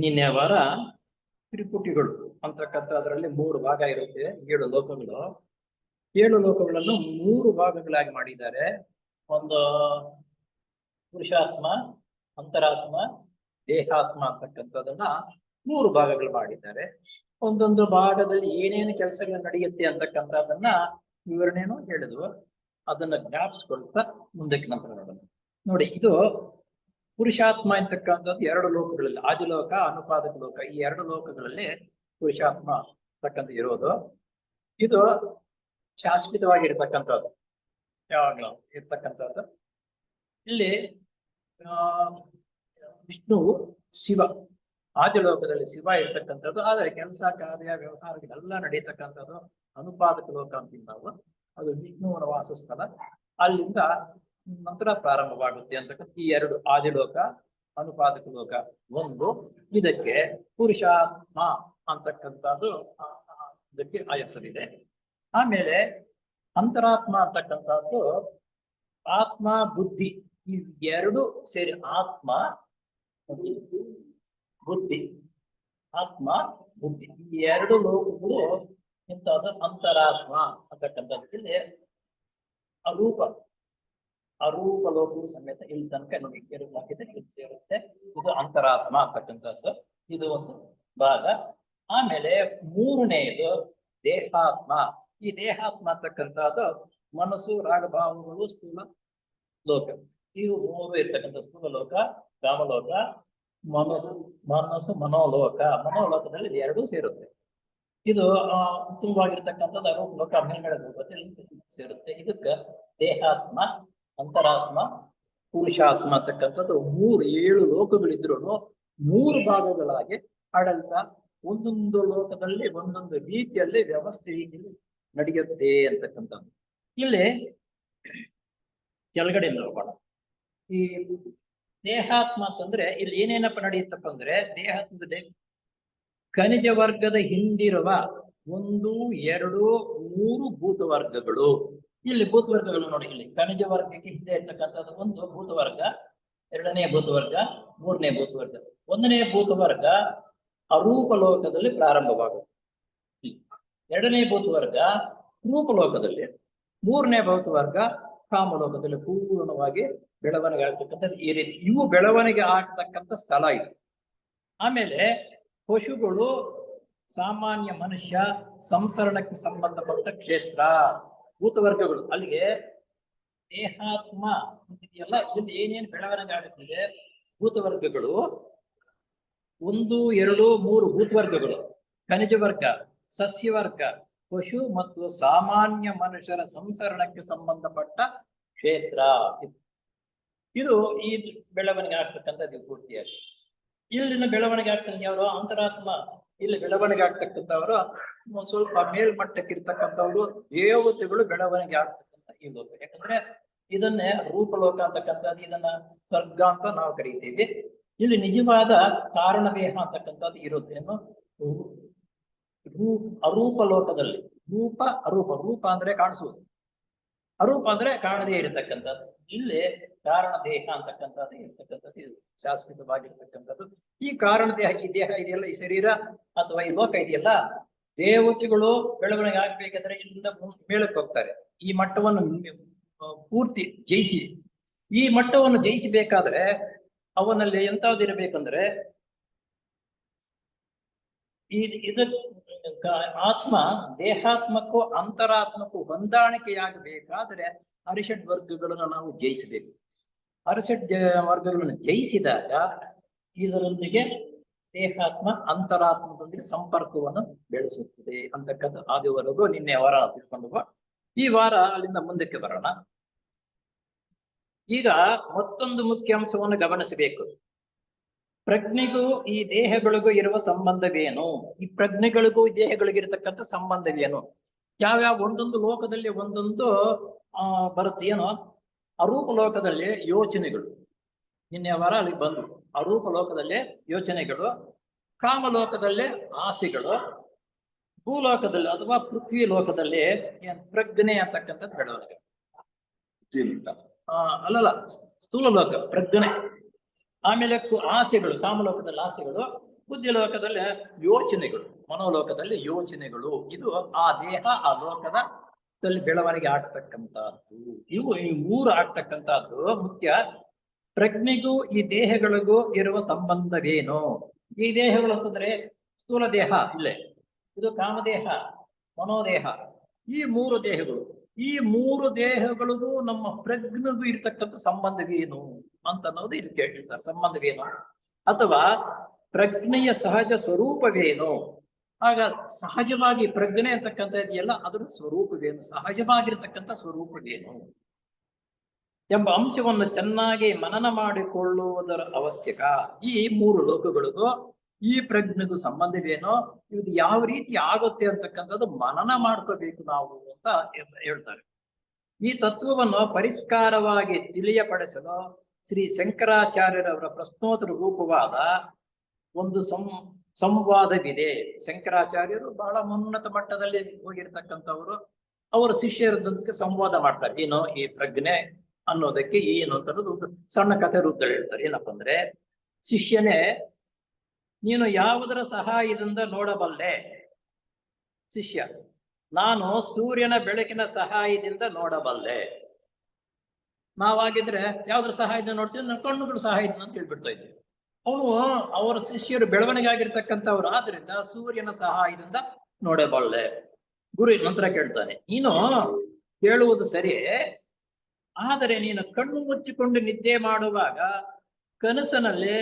ನಿನ್ನೆ ವಾರ ತ್ರಿಪುಟಿಗಳು ಅಂತಕ್ಕಂಥ ಅದರಲ್ಲಿ 3 ಭಾಗ ಇರುತ್ತೆ. 7 ಲೋಕಗಳು. 7 ಲೋಕಗಳನ್ನು 3 ಭಾಗಗಳಾಗಿ ಮಾಡಿದ್ದಾರೆ. ಒಂದು ಪುರುಷಾತ್ಮ, ಅಂತರಾತ್ಮ, ದೇಹಾತ್ಮ ಅಂತಕ್ಕಂಥದನ್ನ 3 ಭಾಗಗಳು ಮಾಡಿದ್ದಾರೆ. ಒಂದೊಂದು ಭಾಗದಲ್ಲಿ ಏನೇನು ಕೆಲಸಗಳು ನಡೆಯುತ್ತೆ ಅಂತಕ್ಕಂಥದನ್ನ ವಿವರಣೆನೂ ಹೇಳಿದ್ವು. ಅದನ್ನ ಜ್ಞಾಪಿಸ್ಕೊಳ್ತಾ ಮುಂದಕ್ಕೆ ನಂತರ ನೋಡೋಣ. ನೋಡಿ, ಇದು ಪುರುಷಾತ್ಮ ಅಂತಕ್ಕಂಥದ್ದು 2 ಲೋಕಗಳಲ್ಲಿ, ಆದಿಲೋಕ, ಅನುಪಾದಕ ಲೋಕ, ಈ 2 ಲೋಕಗಳಲ್ಲಿ ಪುರುಷಾತ್ಮ ಅಂತಕ್ಕಂಥ ಇರೋದು. ಇದು ಶಾಶ್ವತವಾಗಿರ್ತಕ್ಕಂಥದ್ದು, ಯಾವಾಗಲೂ ಇರ್ತಕ್ಕಂಥದ್ದು. ಇಲ್ಲಿ ವಿಷ್ಣುವು ಶಿವ, ಆದಿಲೋಕದಲ್ಲಿ ಶಿವ ಇರ್ತಕ್ಕಂಥದ್ದು. ಆದರೆ ಕೆಲಸ, ಕಾರ್ಯ, ವ್ಯವಹಾರಗಳೆಲ್ಲ ನಡೀತಕ್ಕಂಥದ್ದು ಅನುಪಾದಕ ಲೋಕ ಅಂತೀವಿ ನಾವು. ಅದು ವಿಷ್ಣುವನ ವಾಸಸ್ಥಳ. ಅಲ್ಲಿಂದ ನಂತರ ಪ್ರಾರಂಭವಾಗುತ್ತೆ ಅಂತಕ್ಕಂಥ ಈ 2 ಆದಿಲೋಕ, ಅನುಪಾದಕ ಲೋಕ ಒಂದು. ಇದಕ್ಕೆ ಪುರುಷಾತ್ಮ ಅಂತಕ್ಕಂಥದ್ದು ಇದಕ್ಕೆ ಆ ಹೆಸರಿದೆ. ಆಮೇಲೆ ಅಂತರಾತ್ಮ ಅಂತಕ್ಕಂಥದ್ದು ಆತ್ಮ, ಬುದ್ಧಿ, ಈ 2 ಸೇರಿ ಆತ್ಮ, ಬುದ್ಧಿ, ಆತ್ಮ, ಬುದ್ಧಿ, ಈ 2 ಲೋಕಗಳು ಇಂಥದ್ದು ಅಂತರಾತ್ಮ ಅಂತಕ್ಕಂಥದ್ದು. ಇಲ್ಲಿ ಅರೂಪ ಲೋಕವು ಸಮೇತ ಇಲ್ಲಿ ತನಕ ನಮಗೆ ಕೇಳಲಾಗಿದೆ, ಇಲ್ಲಿ ಸೇರುತ್ತೆ. ಇದು ಅಂತರಾತ್ಮ ಅಂತಕ್ಕಂಥದ್ದು, ಇದು ಒಂದು ಭಾಗ. ಆಮೇಲೆ 3ನೇದು ದೇಹಾತ್ಮ. ಈ ದೇಹಾತ್ಮ ಅಂತಕ್ಕಂಥದ್ದು ಮನಸ್ಸು, ರಾಗಭಾವಗಳು, ಸ್ಥೂಲ ಲೋಕ. ಇವು 3 ಇರ್ತಕ್ಕಂಥ ಸ್ಥೂಲ ಲೋಕ, ಕಾಮಲೋಕ, ಮನಸ್ಸು, ಮನೋಲೋಕ. ಮನೋಲೋಕದಲ್ಲಿ 2 ಸೇರುತ್ತೆ. ಇದು ಉತ್ತಮವಾಗಿರ್ತಕ್ಕಂಥದ್ದು ಅರೂಪ ಲೋಕ, ಮೇಲ್ಗಡೆ ಲೋಕದಲ್ಲಿ ಸೇರುತ್ತೆ. ಇದಕ್ಕೆ ದೇಹಾತ್ಮ, ಅಂತರಾತ್ಮ, ಪುರುಷಾತ್ಮ ಅಂತಕ್ಕಂಥದ್ದು 7 ಲೋಕಗಳಿದ್ರು 3 ಭಾಗಗಳಾಗಿ ಆಡಳಿತ, ಒಂದೊಂದು ಲೋಕದಲ್ಲಿ ಒಂದೊಂದು ರೀತಿಯಲ್ಲಿ ವ್ಯವಸ್ಥೆ ನಡೆಯುತ್ತೆ ಅಂತಕ್ಕಂಥದ್ದು. ಇಲ್ಲಿ ಕೆಳಗಡೆ ನೋಡೋಣ. ಈ ದೇಹಾತ್ಮ ಅಂತಂದ್ರೆ ಇಲ್ಲಿ ಏನೇನಪ್ಪ ನಡೆಯುತ್ತಪ್ಪ ಅಂದ್ರೆ, ದೇಹಾತ್ಮದಲ್ಲಿ ಖನಿಜ ವರ್ಗದ ಹಿಂದಿರುವ 1, 2, 3 ಭೂತ ವರ್ಗಗಳು. ಇಲ್ಲಿ ಭೂತ ವರ್ಗಗಳು ನೋಡಿ, ಇಲ್ಲಿ ಖನಿಜ ವರ್ಗಕ್ಕೆ ಹಿಂದೆ ಇರ್ತಕ್ಕಂಥದ್ದು 1 ಭೂತ ವರ್ಗ, 2ನೇ ಭೂತ ವರ್ಗ, 3ನೇ ಭೂತ ವರ್ಗ. 1ನೇ ಭೂತ ವರ್ಗ ಅರೂಪ ಲೋಕದಲ್ಲಿ ಪ್ರಾರಂಭವಾಗುತ್ತೆ. 2ನೇ ಭೂತ ವರ್ಗ ರೂಪಲೋಕದಲ್ಲಿ, 3ನೇ ಭೂತ ವರ್ಗ ಕಾಮಲೋಕದಲ್ಲಿ ಪೂರ್ಣವಾಗಿ ಬೆಳವಣಿಗೆ ಆಗ್ತಕ್ಕಂಥದ್ದು. ಈ ರೀತಿ ಇವು ಬೆಳವಣಿಗೆ ಆಗ್ತಕ್ಕಂಥ ಸ್ಥಳ ಇದು. ಆಮೇಲೆ ಪಶುಗಳು, ಸಾಮಾನ್ಯ ಮನುಷ್ಯ, ಸಂಸರಣಕ್ಕೆ ಸಂಬಂಧಪಟ್ಟ ಕ್ಷೇತ್ರ, ಭೂತವರ್ಗಗಳು. ಅಲ್ಲಿಗೆ ದೇಹಾತ್ಮ ಇದೆಯಲ್ಲ, ಇಲ್ಲಿ ಏನೇನು ಬೆಳವಣಿಗೆ ಆಗುತ್ತಿದೆ, ಭೂತವರ್ಗಗಳು 1, 2, 3 ಭೂತವರ್ಗಗಳು, ಖನಿಜ ವರ್ಗ, ಸಸ್ಯವರ್ಗ, ಪಶು ಮತ್ತು ಸಾಮಾನ್ಯ ಮನುಷ್ಯರ ಸಂಸರಣಕ್ಕೆ ಸಂಬಂಧಪಟ್ಟ ಕ್ಷೇತ್ರ. ಇದು ಈ ಬೆಳವಣಿಗೆ ಆಗ್ತಕ್ಕಂಥದ್ದು ಪೂರ್ತಿಯಾಗಿ. ಇಲ್ಲಿನ ಬೆಳವಣಿಗೆ ಆಗ್ತಕ್ಕಂಥ ಯಾರು? ಅಂತರಾತ್ಮ. ಇಲ್ಲಿ ಬೆಳವಣಿಗೆ ಆಗ್ತಕ್ಕಂಥವರು ಸ್ವಲ್ಪ ಮೇಲ್ಮಟ್ಟಕ್ಕೆ ಇರ್ತಕ್ಕಂಥವ್ರು ದೇವತೆಗಳು ಬೆಳವಣಿಗೆ ಆಗ್ತಕ್ಕಂಥ ಈ ಲೋಕ. ಯಾಕಂದ್ರೆ ಇದನ್ನೇ ರೂಪಲೋಕ ಅಂತಕ್ಕಂಥದ್ದು, ಇದನ್ನ ಸ್ವರ್ಗ ಅಂತ ನಾವು ಕರೀತೀವಿ. ಇಲ್ಲಿ ನಿಜವಾದ ಕಾರಣ ದೇಹ ಅಂತಕ್ಕಂಥದ್ದು ಇರುತ್ತೆ. ಅರೂಪ ಲೋಕದಲ್ಲಿ ರೂಪ, ಅರೂಪ. ರೂಪ ಅಂದ್ರೆ ಕಾಣಿಸುವುದು, ಅರೂಪ ಅಂದ್ರೆ ಕಾಣದೇ ಇರತಕ್ಕಂಥದ್ದು. ಇಲ್ಲಿ ಕಾರಣ ದೇಹ ಅಂತಕ್ಕಂಥದ್ದು ಇರ್ತಕ್ಕಂಥದ್ದು, ಇದು ಶಾಶ್ವತವಾಗಿರ್ತಕ್ಕಂಥದ್ದು. ಈ ಕಾರಣ ದೇಹ, ಈ ದೇಹ ಇದೆಯಲ್ಲ, ಈ ಶರೀರ ಅಥವಾ ಈ ಲೋಕ ಇದೆಯಲ್ಲ, ದೇವತೆಗಳು ಬೆಳವಣಿಗೆ ಆಗ್ಬೇಕಾದ್ರೆ ಇಲ್ಲಿಂದ ಮೇಲಕ್ಕೆ ಹೋಗ್ತಾರೆ. ಈ ಮಟ್ಟವನ್ನು ಪೂರ್ತಿ ಜಯಿಸಿ, ಈ ಮಟ್ಟವನ್ನು ಜಯಿಸಬೇಕಾದ್ರೆ ಅವನಲ್ಲಿ ಎಂತಹದಿರಬೇಕಂದ್ರೆ, ಇದು ಆತ್ಮ ದೇಹಾತ್ಮಕ್ಕೂ ಅಂತರಾತ್ಮಕ್ಕೂ ಹೊಂದಾಣಿಕೆಯಾಗಬೇಕಾದ್ರೆ ಅರಿಷಡ್ ವರ್ಗಗಳನ್ನು ನಾವು ಜಯಿಸಬೇಕು. ಅರಿಷಡ್ ವರ್ಗಗಳನ್ನು ಜಯಿಸಿದಾಗ ಇದರೊಂದಿಗೆ ದೇಹಾತ್ಮ ಅಂತರಾತ್ಮದೊಂದಿಗೆ ಸಂಪರ್ಕವನ್ನು ಬೆಳೆಸುತ್ತದೆ ಅಂತಕ್ಕಂಥ ಆದಿವರೆಗೂ ನಿನ್ನೆ ವಾರ ತಿಳ್ಕೊಂಡು, ಈ ವಾರ ಅಲ್ಲಿಂದ ಮುಂದಕ್ಕೆ ಬರೋಣ. ಈಗ ಮತ್ತೊಂದು ಮುಖ್ಯ ಅಂಶವನ್ನು ಗಮನಿಸಬೇಕು. ಪ್ರಜ್ಞೆಗೂ ಈ ದೇಹಗಳಿಗೂ ಇರುವ ಸಂಬಂಧವೇನು? ಈ ಪ್ರಜ್ಞೆಗಳಿಗೂ ಈ ದೇಹಗಳಿಗಿರತಕ್ಕಂಥ ಸಂಬಂಧವೇನು? ಯಾವ್ಯಾವ ಒಂದೊಂದು ಲೋಕದಲ್ಲಿ ಒಂದೊಂದು ಬರುತ್ತೆ. ಏನೋ ಅರೂಪ ಲೋಕದಲ್ಲಿ ಯೋಚನೆಗಳು, ನಿನ್ನೆ ವಾರ ಅಲ್ಲಿ ಬಂದು ಅರೂಪ ಲೋಕದಲ್ಲಿ ಯೋಚನೆಗಳು, ಕಾಮಲೋಕದಲ್ಲಿ ಆಸೆಗಳು, ಭೂಲೋಕದಲ್ಲಿ ಅಥವಾ ಪೃಥ್ವಿ ಲೋಕದಲ್ಲಿ ಏನ್ ಪ್ರಜ್ಞೆ ಅಂತಕ್ಕಂಥದ್ದು ಬೆಳವಣಿಗೆ. ಅಲ್ಲಲ್ಲ, ಸ್ಥೂಲ ಲೋಕ ಪ್ರಜ್ಞೆ. ಆಮೇಲೆ ಆಸೆಗಳು, ಕಾಮಲೋಕದಲ್ಲಿ ಆಸೆಗಳು, ಬುದ್ಧಿ ಲೋಕದಲ್ಲಿ ಯೋಚನೆಗಳು, ಮನೋಲೋಕದಲ್ಲಿ ಯೋಚನೆಗಳು. ಇದು ಆ ದೇಹ ಆ ಲೋಕದಲ್ಲಿ ಬೆಳವಣಿಗೆ ಆಗ್ತಕ್ಕಂಥದ್ದು. ಇವು ಈ ಮೂರು ಆಗ್ತಕ್ಕಂಥದ್ದು ಮುಖ್ಯ. ಪ್ರಜ್ಞೆಗೂ ಈ ದೇಹಗಳಿಗೂ ಇರುವ ಸಂಬಂಧವೇನು? ಈ ದೇಹಗಳು ಅಂತಂದ್ರೆ ಸ್ಥೂಲ ದೇಹ ಇಲ್ಲೇ, ಇದು ಕಾಮದೇಹ, ಮನೋದೇಹ, ಈ ಮೂರು ದೇಹಗಳು. ಈ ಮೂರು ದೇಹಗಳಿಗೂ ನಮ್ಮ ಪ್ರಜ್ಞೆಗೂ ಇರ್ತಕ್ಕಂಥ ಸಂಬಂಧವೇನು ಅಂತ ಅನ್ನೋದು ಇಲ್ಲಿ ಕೇಳಿರ್ತಾರೆ. ಸಂಬಂಧವೇನು ಅಥವಾ ಪ್ರಜ್ಞೆಯ ಸಹಜ ಸ್ವರೂಪವೇನು? ಆಗ ಸಹಜವಾಗಿ ಪ್ರಜ್ಞೆ ಅಂತಕ್ಕಂಥ ಇದೆಯಲ್ಲ, ಅದರ ಸ್ವರೂಪವೇನು, ಸಹಜವಾಗಿರ್ತಕ್ಕಂಥ ಸ್ವರೂಪವೇನು ಎಂಬ ಅಂಶವನ್ನು ಚೆನ್ನಾಗಿ ಮನನ ಮಾಡಿಕೊಳ್ಳುವುದರ ಅವಶ್ಯಕ. ಈ ಮೂರು ಲೋಕಗಳಿಗೂ ಈ ಪ್ರಜ್ಞೆಗೂ ಸಂಬಂಧವೇನೋ, ಇದು ಯಾವ ರೀತಿ ಆಗುತ್ತೆ ಅಂತಕ್ಕಂಥದ್ದು ಮನನ ಮಾಡ್ಕೋಬೇಕು ನಾವು ಅಂತ ಹೇಳ್ತಾರೆ. ಈ ತತ್ವವನ್ನು ಪರಿಷ್ಕಾರವಾಗಿ ತಿಳಿಯಪಡಿಸಲು ಶ್ರೀ ಶಂಕರಾಚಾರ್ಯರವರ ಪ್ರಶ್ನೋತ್ತರ ರೂಪವಾದ ಒಂದು ಸಂವಾದವಿದೆ. ಶಂಕರಾಚಾರ್ಯರು ಬಹಳ ಉನ್ನತ ಮಟ್ಟದಲ್ಲಿ ಹೋಗಿರ್ತಕ್ಕಂಥವ್ರು. ಅವರ ಶಿಷ್ಯರದೊಂದಿಗೆ ಸಂವಾದ ಮಾಡ್ತಾರೆ. ಏನು ಈ ಪ್ರಜ್ಞೆ ಅನ್ನೋದಕ್ಕೆ ಏನು ಅಂತ ಒಂದು ಸಣ್ಣ ಕಥೆ ರೂಪದಲ್ಲಿ ಹೇಳ್ತಾರೆ. ಏನಪ್ಪ ಅಂದ್ರೆ, ಶಿಷ್ಯನೇ, ನೀನು ಯಾವುದರ ಸಹಾಯದಿಂದ ನೋಡಬಲ್ಲೆ? ಶಿಷ್ಯ: ನಾನು ಸೂರ್ಯನ ಬೆಳಕಿನ ಸಹಾಯದಿಂದ ನೋಡಬಲ್ಲೆ. ನಾವಾಗಿದ್ರೆ ಯಾವ್ದ್ರ ಸಹಾಯದಿಂದ ನೋಡ್ತೀವಿ? ನನ್ನ ಕಣ್ಣುಗಳ ಸಹಾಯದಿಂದ ಅಂತ ಹೇಳ್ಬಿಡ್ತಾ ಇದ್ವಿ. ಅವನು ಅವರ ಶಿಷ್ಯರು ಬೆಳವಣಿಗೆ ಆಗಿರ್ತಕ್ಕಂಥವ್ರು ಆದ್ರಿಂದ ಸೂರ್ಯನ ಸಹಾಯದಿಂದ ನೋಡಬಲ್ಲೆ. ಗುರು ನಂತರ ಕೇಳ್ತಾನೆ, ನೀನು ಹೇಳುವುದು ಸರಿ, ಆದರೆ ನೀನು ಕಣ್ಣು ಮುಚ್ಚಿಕೊಂಡು ನಿದ್ದೆ ಮಾಡುವಾಗ ಕನಸಿನಲ್ಲಿ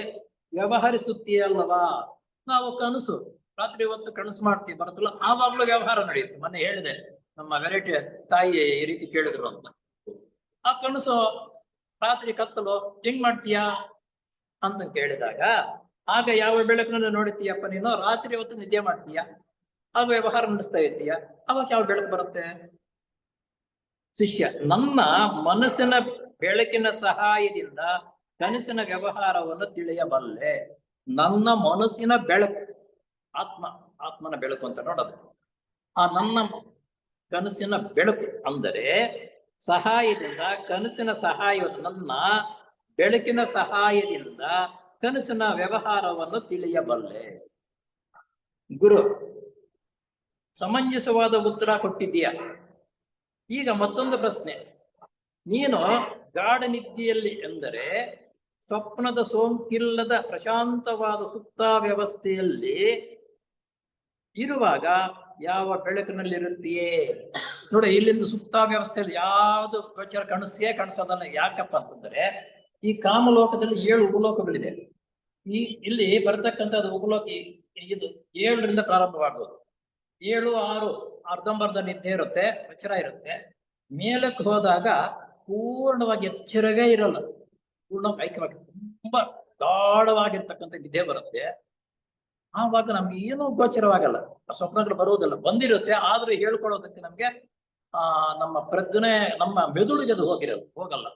ವ್ಯವಹರಿಸುತ್ತೀಯಲ್ಲವಾ? ನಾವು ಕನಸು ರಾತ್ರಿ ಹೊತ್ತು ಕನಸು ಮಾಡ್ತೀವಿ ಬರುತ್ತಲ್ಲ, ಆವಾಗ್ಲೂ ವ್ಯವಹಾರ ನಡೆಯುತ್ತೆ. ಮೊನ್ನೆ ಹೇಳಿದೆ, ನಮ್ಮ ವೆರೈಟಿ ತಾಯಿ ಈ ರೀತಿ ಕೇಳಿದ್ರು ಅಂತ. ಆ ಕನಸು ರಾತ್ರಿ ಕತ್ತಲು ಹೆಂಗ್ ಮಾಡ್ತೀಯಾ ಅಂತ ಕೇಳಿದಾಗ, ಆಗ ಯಾವ ಬೆಳಕಿನಲ್ಲಿ ನೋಡ್ತೀಯಪ್ಪ ನೀನು? ರಾತ್ರಿ ಹೊತ್ತು ನಿದ್ದೆ ಮಾಡ್ತೀಯಾ, ಆಗ ವ್ಯವಹಾರ ನಡೆಸ್ತಾ ಇದ್ದೀಯಾ, ಅವಾಗ ಯಾವ ಬೆಳಕು ಬರುತ್ತೆ? ಶಿಷ್ಯ: ನನ್ನ ಮನಸ್ಸಿನ ಬೆಳಕಿನ ಸಹಾಯದಿಂದ ಕನಸಿನ ವ್ಯವಹಾರವನ್ನು ತಿಳಿಯಬಲ್ಲೆ. ನನ್ನ ಮನಸ್ಸಿನ ಬೆಳಕು, ಆತ್ಮನ ಬೆಳಕು ಅಂತ ನೋಡೋದು. ಆ ನನ್ನ ಕನಸಿನ ಬೆಳಕು ಅಂದರೆ ಸಹಾಯದಿಂದ, ಕನಸಿನ ಸಹಾಯ, ನನ್ನ ಬೆಳಕಿನ ಸಹಾಯದಿಂದ ಕನಸಿನ ವ್ಯವಹಾರವನ್ನು ತಿಳಿಯಬಲ್ಲೆ. ಗುರು ಸಮಂಜಸವಾದ ಉತ್ತರ ಕೊಟ್ಟಿದ್ದೀಯ. ಈಗ ಮತ್ತೊಂದು ಪ್ರಶ್ನೆ. ನೀನು ಗಾಢ ನಿದ್ದೆಯಲ್ಲಿ ಎಂದರೆ ಸ್ವಪ್ನದ ಸೋಂಕಿಲ್ಲದ ಪ್ರಶಾಂತವಾದ ಸುಪ್ತ ವ್ಯವಸ್ಥೆಯಲ್ಲಿ ಇರುವಾಗ ಯಾವ ಬೆಳಕಿನಲ್ಲಿರುತ್ತೀಯೇ? ನೋಡಿ, ಇಲ್ಲಿಂದ ಸುಪ್ತ ವ್ಯವಸ್ಥೆಯಲ್ಲಿ ಯಾವುದು ಗೋಚರ ಕಾಣಿಸೋದಲ್ಲ. ಯಾಕಪ್ಪ ಅಂತಂದ್ರೆ, ಈ ಕಾಮಲೋಕದಲ್ಲಿ 7 ಉಪಲೋಕಗಳಿದೆ. ಇಲ್ಲಿ ಬರತಕ್ಕಂಥದ್ದು ಉಪಲೋಕ ಇದು 7ರಿಂದ ಪ್ರಾರಂಭವಾಗುವುದು. 7, 6 ಅರ್ಧಂಬರ್ಧ ನಿದ್ದೆ ಇರುತ್ತೆ, ಎಚ್ಚರ ಇರುತ್ತೆ. ಮೇಲಕ್ಕೆ ಹೋದಾಗ ಪೂರ್ಣವಾಗಿ ಎಚ್ಚರವೇ ಇರಲ್ಲ, ಪೂರ್ಣ ಐಕ್ಯವಾಗಿ ತುಂಬಾ ಗಾಢವಾಗಿರ್ತಕ್ಕಂಥ ನಿದ್ದೆ ಬರುತ್ತೆ. ಆವಾಗ ನಮ್ಗೆ ಏನೂ ಗೋಚರವಾಗಲ್ಲ, ಸ್ವಪ್ನಗಳು ಬರುವುದಿಲ್ಲ. ಬಂದಿರುತ್ತೆ, ಆದ್ರೂ ಹೇಳ್ಕೊಳ್ಳೋದಕ್ಕೆ ನಮ್ಗೆ ನಮ್ಮ ಪ್ರಜ್ಞೆ, ನಮ್ಮ ಮೆದುಳಿಗೆ ಅದು ಹೋಗಲ್ಲ.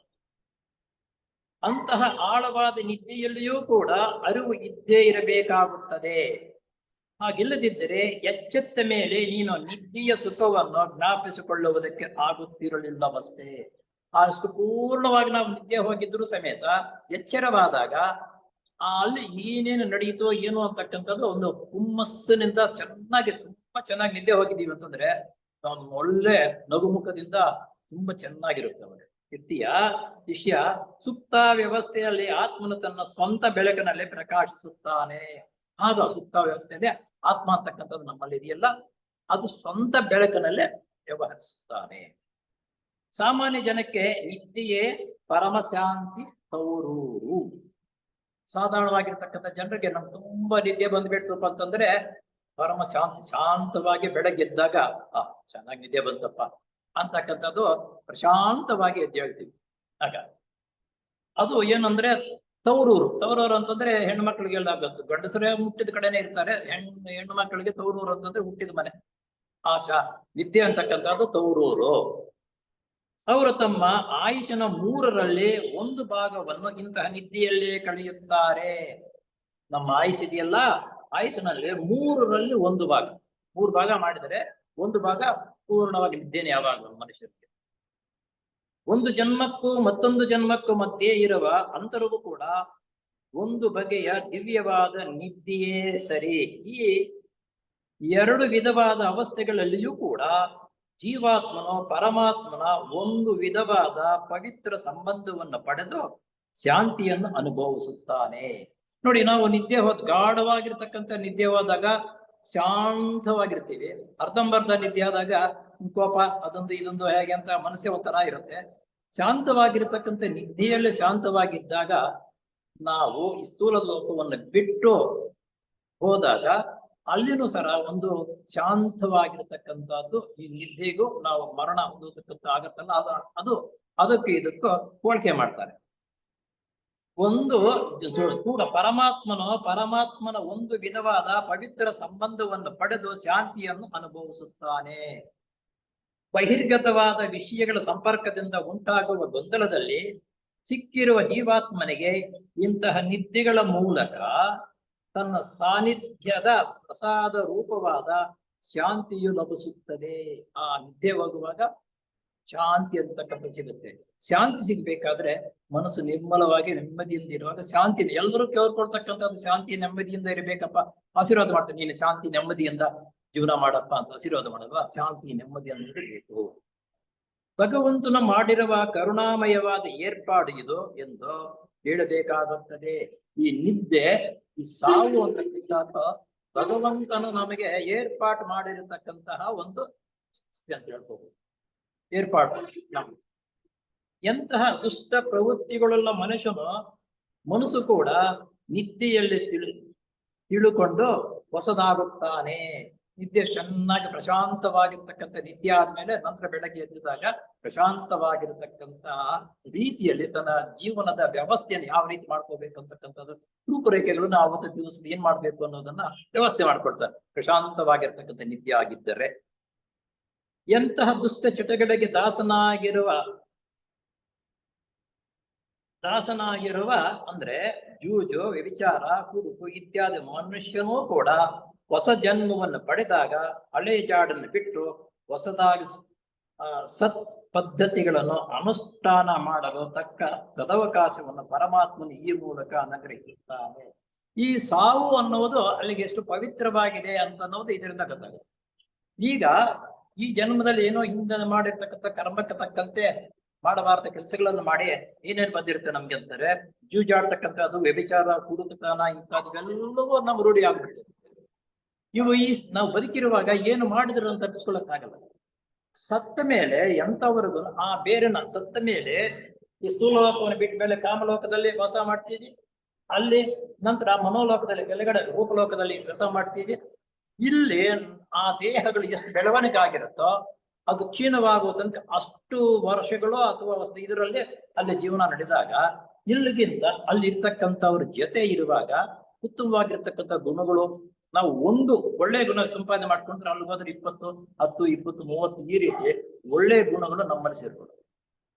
ಅಂತಹ ಆಳವಾದ ನಿದ್ದೆಯಲ್ಲಿಯೂ ಕೂಡ ಅರಿವು ಇದ್ದೇ ಇರಬೇಕಾಗುತ್ತದೆ. ಹಾಗಿಲ್ಲದಿದ್ದರೆ ಎಚ್ಚೆತ್ತ ಮೇಲೆ ನೀನು ನಿದ್ದೆಯ ಸುಖವನ್ನು ಜ್ಞಾಪಿಸಿಕೊಳ್ಳುವುದಕ್ಕೆ ಆಗುತ್ತಿರಲಿಲ್ಲವಷ್ಟೇ. ಅಷ್ಟು ಪೂರ್ಣವಾಗಿ ನಾವು ನಿದ್ದೆ ಹೋಗಿದ್ರು ಸಮೇತ ಎಚ್ಚರವಾದಾಗ ಅಲ್ಲಿ ಏನೇನು ನಡೆಯಿತೋ ಏನೋ ಅಂತಕ್ಕಂಥದ್ದು ಒಂದು ಹುಮ್ಮಸ್ಸಿನಿಂದ ತುಂಬಾ ಚೆನ್ನಾಗಿ ನಿದ್ದೆ ಹೋಗಿದ್ದೀವಿ ಅಂತಂದ್ರೆ ನಾವು ಒಳ್ಳೆ ನಗುಮುಖದಿಂದ ತುಂಬಾ ಚೆನ್ನಾಗಿರುತ್ತೆ ಅವರಿಗೆ ಇರ್ತೀಯ. ಶಿಷ್ಯ, ಸುಪ್ತ ವ್ಯವಸ್ಥೆಯಲ್ಲಿ ಆತ್ಮನು ತನ್ನ ಸ್ವಂತ ಬೆಳಕಿನಲ್ಲಿ ಪ್ರಕಾಶಿಸುತ್ತಾನೆ. ಆಗ ಸುಪ್ತ ವ್ಯವಸ್ಥೆಯಲ್ಲಿ ಆತ್ಮ ಅಂತಕ್ಕಂಥದ್ದು ನಮ್ಮಲ್ಲಿ ಇದೆಯಲ್ಲ, ಅದು ಸ್ವಂತ ಬೆಳಕಿನಲ್ಲೇ ವ್ಯವಹರಿಸುತ್ತಾನೆ. ಸಾಮಾನ್ಯ ಜನಕ್ಕೆ ನಿದ್ದೆಯೇ ಪರಮಶಾಂತಿ ತೌರೂರು. ಸಾಧಾರಣವಾಗಿರ್ತಕ್ಕಂಥ ಜನರಿಗೆ ನಮ್ಗೆ ತುಂಬಾ ನಿದ್ದೆ ಬಂದ್ಬಿಡ್ತಪ್ಪ ಅಂತಂದ್ರೆ ಪರಮ ಶಾಂತವಾಗಿ ಬೆಳಗ್ಗೆದ್ದಾಗ ಚೆನ್ನಾಗಿ ನಿದ್ದೆ ಬಂತಪ್ಪ ಅಂತಕ್ಕಂಥದ್ದು ಪ್ರಶಾಂತವಾಗಿ ಎದ್ದು ಹೇಳ್ತೀವಿ. ಆಗ ಅದು ಏನಂದ್ರೆ ತವರೂರು ಅಂತಂದ್ರೆ ಹೆಣ್ಣು ಮಕ್ಕಳಿಗೆಲ್ಲ ಗೊತ್ತು. ಗಂಡಸರೇ ಹುಟ್ಟಿದ ಕಡೆನೆ ಇರ್ತಾರೆ. ಹೆಣ್ಣು ಮಕ್ಕಳಿಗೆ ತವರೂರು ಅಂತಂದ್ರೆ ಹುಟ್ಟಿದ ಮನೆ. ಆಶಾ ವಿದ್ಯೆ ಅಂತಕ್ಕಂಥದ್ದು ತವರೂರು. ಅವರು ತಮ್ಮ ಆಯುಷನ 3ರಲ್ಲಿ 1 ಭಾಗವನ್ನು ಇಂತಹ ನಿದ್ದೆಯಲ್ಲೇ ಕಳೆಯುತ್ತಾರೆ. ನಮ್ಮ ಆಯುಷ್ ಇದೆಯಲ್ಲ, ಆಯುಷನಲ್ಲಿ 3ರಲ್ಲಿ 1 ಭಾಗ, 3 ಭಾಗ ಮಾಡಿದರೆ 1 ಭಾಗ ಪೂರ್ಣವಾಗಿ ನಿದ್ದೆನೆ ಯಾವಾಗ ಮನುಷ್ಯರಿಗೆ. ಒಂದು ಜನ್ಮಕ್ಕೂ ಮತ್ತೊಂದು ಜನ್ಮಕ್ಕೂ ಮಧ್ಯೆ ಇರುವ ಅಂತರವು ಕೂಡ ಒಂದು ಬಗೆಯ ದಿವ್ಯವಾದ ನಿದ್ದೆಯೇ ಸರಿ. ಈ 2 ವಿಧವಾದ ಅವಸ್ಥೆಗಳಲ್ಲಿಯೂ ಕೂಡ ಜೀವಾತ್ಮನೋ ಪರಮಾತ್ಮನ ಒಂದು ವಿಧವಾದ ಪವಿತ್ರ ಸಂಬಂಧವನ್ನು ಪಡೆದು ಶಾಂತಿಯನ್ನು ಅನುಭವಿಸುತ್ತಾನೆ. ನೋಡಿ, ನಾವು ನಿದ್ದೆ ಗಾಢವಾಗಿರ್ತಕ್ಕಂಥ ನಿದ್ದೆ ಹೋದಾಗ ಶಾಂತವಾಗಿರ್ತೀವಿ. ಅರ್ಧಂಬರ್ಧ ನಿದ್ದೆ ಆದಾಗ ಕೋಪ ಅದೊಂದು ಇದೊಂದು ಹೇಗೆ ಅಂತ ಮನಸ್ಸೇ ಒಂಥರ ಇರುತ್ತೆ. ಶಾಂತವಾಗಿರ್ತಕ್ಕಂಥ ನಿದ್ದೆಯಲ್ಲಿ ಶಾಂತವಾಗಿದ್ದಾಗ ನಾವು ಈ ಸ್ಥೂಲ ಲೋಕವನ್ನು ಬಿಟ್ಟು ಹೋದಾಗ ಅಲ್ಲಿನೂ ಸರ ಒಂದು ಶಾಂತವಾಗಿರ್ತಕ್ಕಂಥದ್ದು. ಈ ನಿದ್ದೆಗೂ ನಾವು ಮರಣ ಹೊಂದತಕ್ಕಂಥ ಆಗತ್ತಲ್ಲ, ಅದಕ್ಕೆ ಇದಕ್ಕೂ ಹೋಲಿಕೆ ಮಾಡ್ತಾರೆ. ಒಂದು ಕೂಡ ಪರಮಾತ್ಮನ ಒಂದು ವಿಧವಾದ ಪವಿತ್ರ ಸಂಬಂಧವನ್ನು ಪಡೆದು ಶಾಂತಿಯನ್ನು ಅನುಭವಿಸುತ್ತಾನೆ. ಬಹಿರ್ಗತವಾದ ವಿಷಯಗಳ ಸಂಪರ್ಕದಿಂದ ಉಂಟಾಗುವ ಗೊಂದಲದಲ್ಲಿ ಸಿಕ್ಕಿರುವ ಜೀವಾತ್ಮನಿಗೆ ಇಂತಹ ನಿದ್ದೆಗಳ ಮೂಲಕ ತನ್ನ ಸಾನ್ನಿಧ್ಯದ ಪ್ರಸಾದ ರೂಪವಾದ ಶಾಂತಿಯು ಲಭಿಸುತ್ತದೆ. ಆ ನಿದ್ದೆ ಹೋಗುವಾಗ ಶಾಂತಿ ಅಂತಕ್ಕಂಥ ಸಿಗುತ್ತೆ. ಶಾಂತಿ ಸಿಗ್ಬೇಕಾದ್ರೆ ಮನಸ್ಸು ನಿರ್ಮಲವಾಗಿ ನೆಮ್ಮದಿಯಿಂದ ಇರುವಾಗ ಶಾಂತಿ ಎಲ್ಲರೂ ಕೇಳ್ಕೊಳ್ತಕ್ಕಂಥದ್ದು ಶಾಂತಿ ನೆಮ್ಮದಿಯಿಂದ ಇರಬೇಕಪ್ಪ, ಆಶೀರ್ವಾದ ಮಾಡ್ತಾರೆ. ನೀನು ಶಾಂತಿ ನೆಮ್ಮದಿಯಿಂದ ಜೀವನ ಮಾಡಪ್ಪ ಅಂತ ಆಶೀರ್ವಾದ ಮಾಡಲ್ವಾ? ಶಾಂತಿ ನೆಮ್ಮದಿಯನ್ನು ಇರಬೇಕು. ಭಗವಂತನ ಮಾಡಿರುವ ಕರುಣಾಮಯವಾದ ಏರ್ಪಾಡು ಇದು ಎಂದು ಹೇಳಬೇಕಾಗುತ್ತದೆ. ಈ ನಿದ್ದೆ, ಈ ಸಾವು ಅಂತಕ್ಕಂಥ ಭಗವಂತನು ನಮಗೆ ಏರ್ಪಾಡು ಮಾಡಿರತಕ್ಕಂತಹ ಒಂದು ಸ್ಥಿತಿ ಅಂತ ಹೇಳ್ಬೋದು. ಏರ್ಪಾಡು ನಮ್ಗೆ ಎಂತಹ ದುಷ್ಟ ಪ್ರವೃತ್ತಿಗಳುಳ್ಳ ಮನಸ್ಸು ಕೂಡ ನಿದ್ದೆಯಲ್ಲಿ ತಿಳುಕೊಂಡು ಹೊಸದಾಗುತ್ತಾನೆ. ನಿದ್ದೆ ಚೆನ್ನಾಗಿ ಪ್ರಶಾಂತವಾಗಿರ್ತಕ್ಕಂಥ ನಿದ್ದೆ ಆದ್ಮೇಲೆ ನಂತರ ಬೆಳಗ್ಗೆ ಎದ್ದಿದಾಗ ಪ್ರಶಾಂತವಾಗಿರ್ತಕ್ಕಂತಹ ರೀತಿಯಲ್ಲಿ ತನ್ನ ಜೀವನದ ವ್ಯವಸ್ಥೆಯನ್ನು ಯಾವ ರೀತಿ ಮಾಡ್ಕೋಬೇಕು ಅಂತಕ್ಕಂಥದ್ದು ರೂಪುರೇಖೆಗಳನ್ನು ಆವತ್ತು ದಿವಸದ ಏನ್ ಮಾಡ್ಬೇಕು ಅನ್ನೋದನ್ನ ವ್ಯವಸ್ಥೆ ಮಾಡ್ಕೊಡ್ತಾರೆ. ಪ್ರಶಾಂತವಾಗಿರ್ತಕ್ಕಂಥ ನಿದ್ದೆ ಆಗಿದ್ದರೆ ಎಂತಹ ದುಷ್ಟ ಚಟಗಳಿಗೆ ದಾಸನಾಗಿರುವ ಅಂದ್ರೆ ಜೂಜು, ವ್ಯಭಿಚಾರ, ಕುಡುಕು ಇತ್ಯಾದಿ ಮನುಷ್ಯನೂ ಕೂಡ ಹೊಸ ಜನ್ಮವನ್ನು ಪಡೆದಾಗ ಹಳೆ ಜಾಡನ್ನು ಬಿಟ್ಟು ಹೊಸದಾಗಿ ಸತ್ ಪದ್ಧತಿಗಳನ್ನು ಅನುಷ್ಠಾನ ಮಾಡಲು ತಕ್ಕ ಸದವಕಾಶವನ್ನು ಪರಮಾತ್ಮನು ಈ ಮೂಲಕ ಅನುಗ್ರಹಿಸುತ್ತಾನೆ. ಈ ಸಾವು ಅನ್ನುವುದು ಅಲ್ಲಿಗೆ ಎಷ್ಟು ಪವಿತ್ರವಾಗಿದೆ ಅಂತ ಅನ್ನೋದು ಇದರಿಂದ ಗೊತ್ತಾಗುತ್ತೆ. ಈಗ ಈ ಜನ್ಮದಲ್ಲಿ ಏನೋ ಹಿಂದೆ ಮಾಡಿರ್ತಕ್ಕಂಥ ಕರ್ಮಕ್ಕೆ ತಕ್ಕಂತೆ ಮಾಡಬಾರದ ಕೆಲಸಗಳನ್ನು ಮಾಡಿ ಏನೇನು ಬಂದಿರುತ್ತೆ ನಮ್ಗೆ ಅಂತಾರೆ. ಜೂಜಾಡ್ತಕ್ಕಂಥದ್ದು, ವ್ಯಭಿಚಾರ, ಕುಡುಕತನ ಇಂಥದ್ದೆಲ್ಲವೂ ನಮ್ಮ ರೂಢಿ ಆಗ್ಬಿಟ್ಟಿದೆ. ಇವು ನಾವು ಬದುಕಿರುವಾಗ ಏನು ಮಾಡಿದ್ರು ಅಂತ ತಪ್ಪಿಸ್ಕೊಳ್ಳಕ್ಕಾಗಲ್ಲ. ಸತ್ತ ಮೇಲೆ ಎಂತವರೆಗೂ ಆ ಬೇರೆನ ಸತ್ತ ಮೇಲೆ ಈ ಸ್ಥೂಲಲೋಕವನ್ನು ಬಿಟ್ಟ ಮೇಲೆ ಕಾಮಲೋಕದಲ್ಲಿ ವಾಸ ಮಾಡ್ತೀವಿ. ಅಲ್ಲಿ ನಂತರ ಮನೋಲೋಕದಲ್ಲಿ ಕೆಳಗಡೆ ರೂಪಲೋಕದಲ್ಲಿ ವಾಸ ಮಾಡ್ತೀವಿ. ಇಲ್ಲಿ ಆ ದೇಹಗಳು ಎಷ್ಟು ಬೆಳವಣಿಗೆ ಆಗಿರುತ್ತೋ ಅದು ಕ್ಷೀಣವಾಗುವ ತನಕ ಅಷ್ಟು ವರ್ಷಗಳು ಅಥವಾ ಇದರಲ್ಲಿ ಅಲ್ಲಿ ಜೀವನ ನಡೆದಾಗ ಇಲ್ಲಿಗಿಂತ ಅಲ್ಲಿ ಇರ್ತಕ್ಕಂಥವ್ರ ಜೊತೆ ಇರುವಾಗ ಉತ್ತಮವಾಗಿರ್ತಕ್ಕಂಥ ಗುಣಗಳು ನಾವು ಒಂದು ಒಳ್ಳೆ ಗುಣ ಸಂಪಾದನೆ ಮಾಡ್ಕೊಂಡ್ರೆ ಅಲ್ಲಿ ಹೋದ್ರೆ 20, 10, 20, 30 ಈ ರೀತಿ ಒಳ್ಳೆ ಗುಣಗಳು ನಮ್ಮಲ್ಲಿ ಸೇರ್ಕೊಂಡು